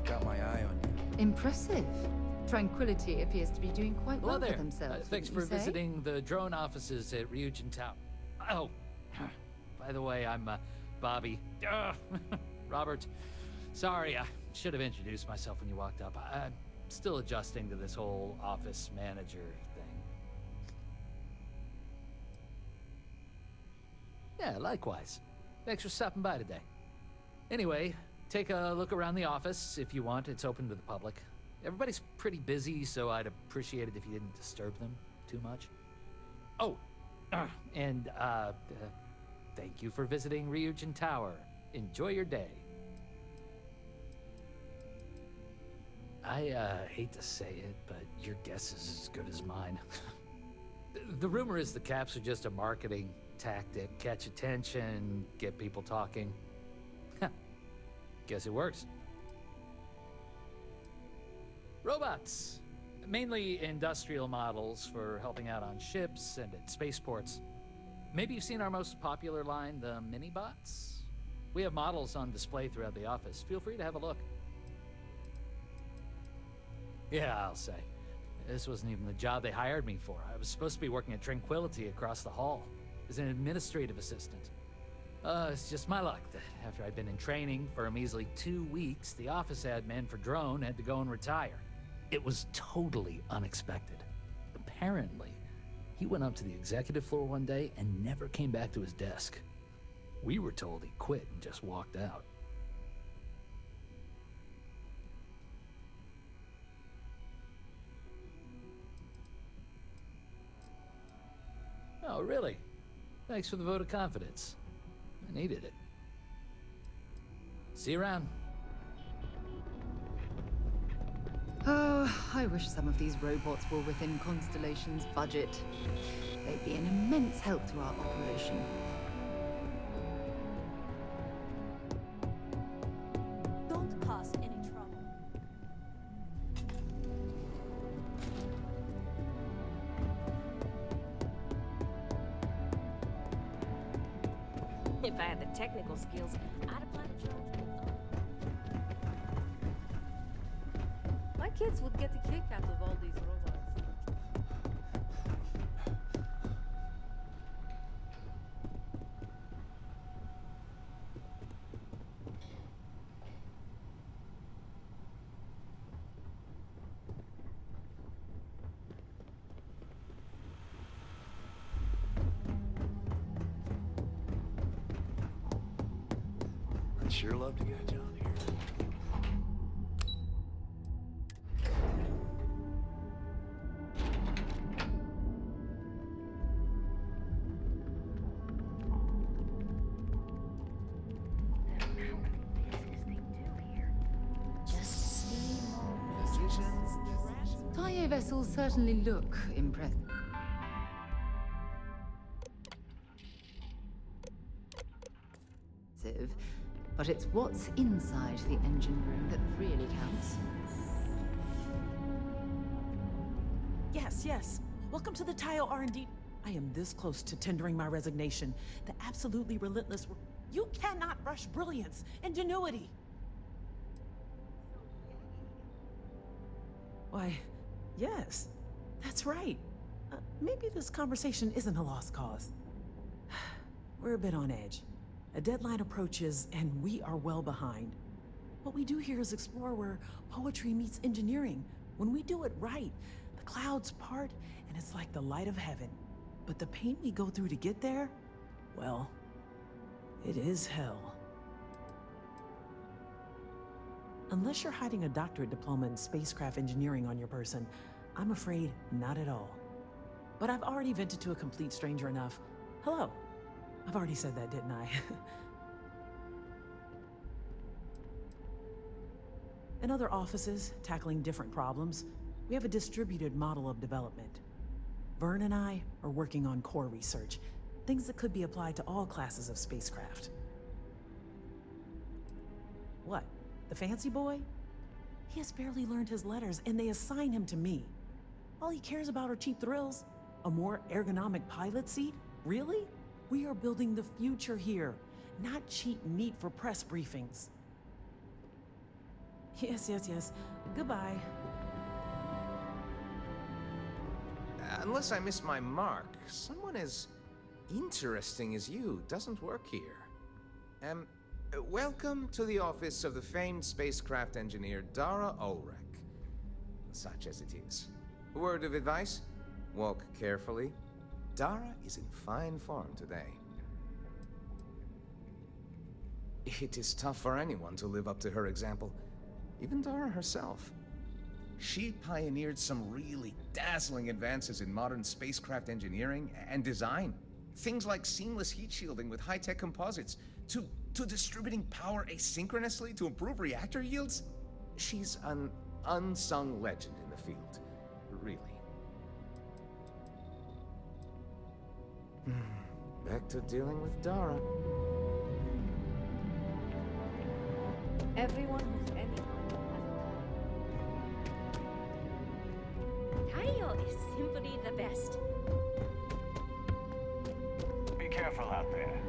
Got my eye on you. Impressive. Tranquility appears to be doing quite well Hello there. for themselves. Thanks for wouldn't you say? visiting the drone offices at Ryujin Tower. Oh, by the way, I'm Bobby. Robert. Sorry, should have introduced myself when you walked up. I'm still adjusting to this whole office manager thing. Yeah, likewise. Thanks for stopping by today. Anyway, take a look around the office if you want. It's open to the public. Everybody's pretty busy, so I'd appreciate it if you didn't disturb them too much. Oh, and thank you for visiting Ryujin Tower. Enjoy your day. I hate to say it, but your guess is as good as mine. The rumor is the caps are just a marketing tactic. Catch attention, get people talking. Guess it works. Robots. Mainly industrial models for helping out on ships and at spaceports. Maybe you've seen our most popular line, the mini-bots? We have models on display throughout the office. Feel free to have a look. Yeah, I'll say. This wasn't even the job they hired me for. I was supposed to be working at Tranquility across the hall as an administrative assistant. It's just my luck that after I'd been in training for a measly 2 weeks, the office admin for Drone had to go and retire. It was totally unexpected. Apparently, he went up to the executive floor one day and never came back to his desk. We were told he quit and just walked out. Oh, really? Thanks for the vote of confidence. I needed it. See you around. Oh, I wish some of these robots were within Constellation's budget. They'd be an immense help to our operation. Don't cause any trouble. If I had the technical skills, I'd apply to Jones. My kids would get a kick out of all these robots. I'd sure love to get a job here. Taya vessels certainly look impressive. But it's what's inside the engine room that really counts. Yes. Welcome to the Tile R&D. I am this close to tendering my resignation. The absolutely relentless work. You cannot rush brilliance, ingenuity. Why, yes, that's right. Maybe this conversation isn't a lost cause. We're a bit on edge. A deadline approaches, and we are well behind. What we do here is explore where poetry meets engineering. When we do it right, the clouds part, and it's like the light of heaven. But the pain we go through to get there, well, it is hell. Unless you're hiding a doctorate diploma in spacecraft engineering on your person, I'm afraid not at all. But I've already vented to a complete stranger enough. Hello. I've already said that, didn't I? In other offices, tackling different problems, we have a distributed model of development. Vern and I are working on core research, things that could be applied to all classes of spacecraft. What? The fancy boy? He has barely learned his letters, and they assign him to me. All he cares about are cheap thrills. A more ergonomic pilot seat? Really? We are building the future here, not cheap meat for press briefings. Yes. Goodbye. Unless I miss my mark, someone as interesting as you doesn't work here. Welcome to the office of the famed spacecraft engineer Dara Ulrich. Such as it is. Word of advice? Walk carefully. Dara is in fine form today. It is tough for anyone to live up to her example. Even Dara herself. She pioneered some really dazzling advances in modern spacecraft engineering and design. Things like seamless heat shielding with high-tech composites, to distributing power asynchronously to improve reactor yields. She's an unsung legend in the field, really. Back to dealing with Dara. Everyone who's anyone has a Tario is simply the best. Be careful out there.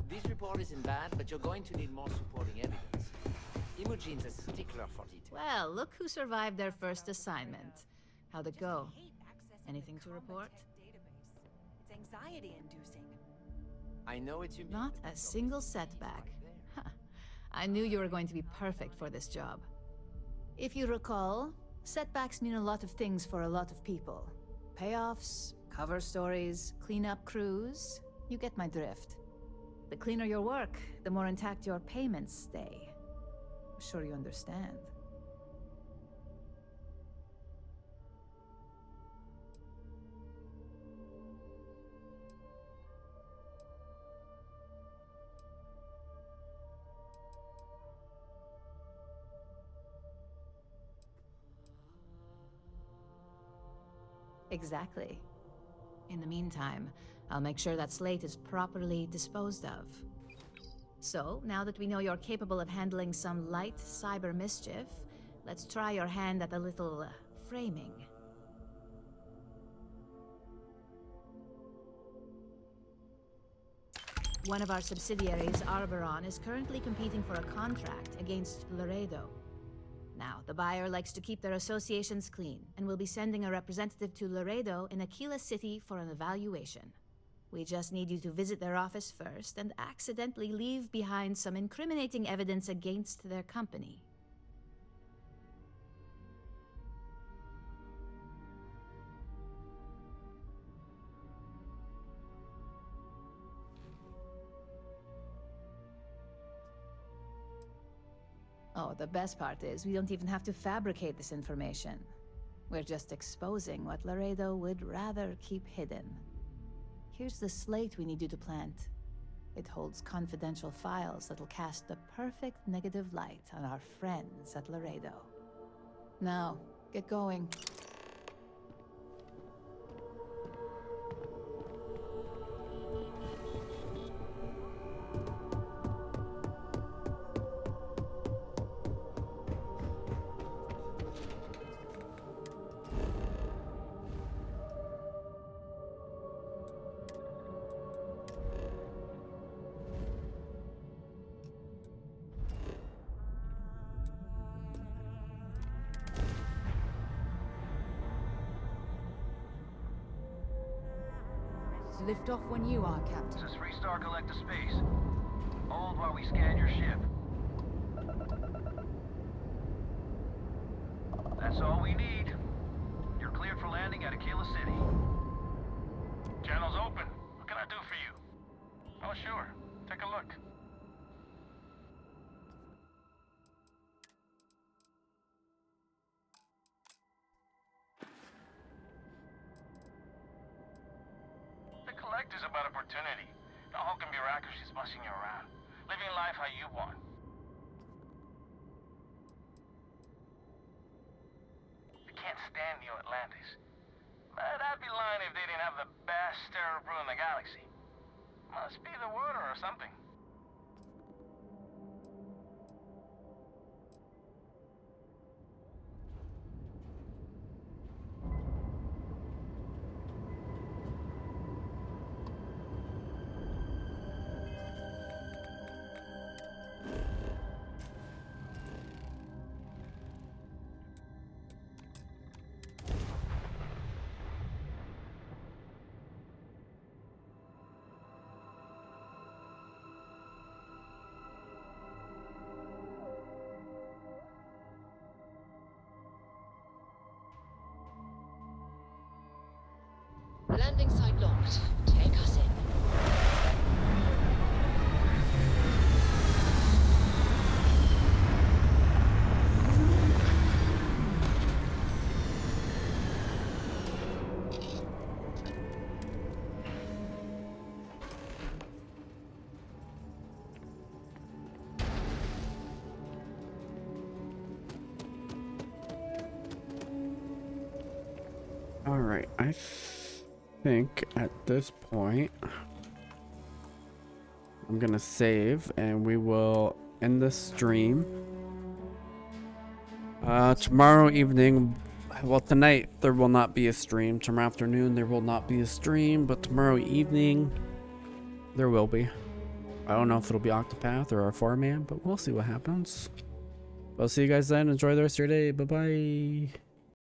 This report isn't bad, but you're going to need more supporting evidence. Imogene's a stickler for detail. Well, look who survived their first assignment. How'd it go? Anything to report? It's anxiety-inducing. I know it's Not a single setback. Huh. I knew you were going to be perfect for this job. If you recall, setbacks mean a lot of things for a lot of people. Payoffs, cover stories, cleanup crews. You get my drift. The cleaner your work, the more intact your payments stay. I'm sure you understand. Exactly. In the meantime, I'll make sure that slate is properly disposed of. So, now that we know you're capable of handling some light cyber mischief, let's try your hand at a little framing. One of our subsidiaries, Arboron, is currently competing for a contract against Laredo. Now, the buyer likes to keep their associations clean, and will be sending a representative to Laredo in Aquila City for an evaluation. We just need you to visit their office first and accidentally leave behind some incriminating evidence against their company. Oh, the best part is we don't even have to fabricate this information. We're just exposing what Laredo would rather keep hidden. Here's the slate we need you to plant. It holds confidential files that'll cast the perfect negative light on our friends at Laredo. Now, get going. Lift off when you are, Captain. This is 3-star Collector Space. Hold while we scan your ship. That's all we need. You're cleared for landing at Aquila City. Channel's open. What can I do for you? Oh, sure. Take a look. The Collector's about opportunity. No hulking bureaucracy's bossing you around. Living life how you want. I can't stand New Atlantis. But I'd be lying if they didn't have the best stirrer brew in the galaxy. Must be the water or something. Landing site locked. Take us in. All right, I think at this point I'm gonna save and we will end the stream. Tomorrow evening, well, tonight there will not be a stream. Tomorrow afternoon there will not be a stream, but tomorrow evening there will be. I don't know if it'll be Octopath or our 4-man, but we'll see what happens. I'll see you guys then. Enjoy the rest of your day. Bye bye.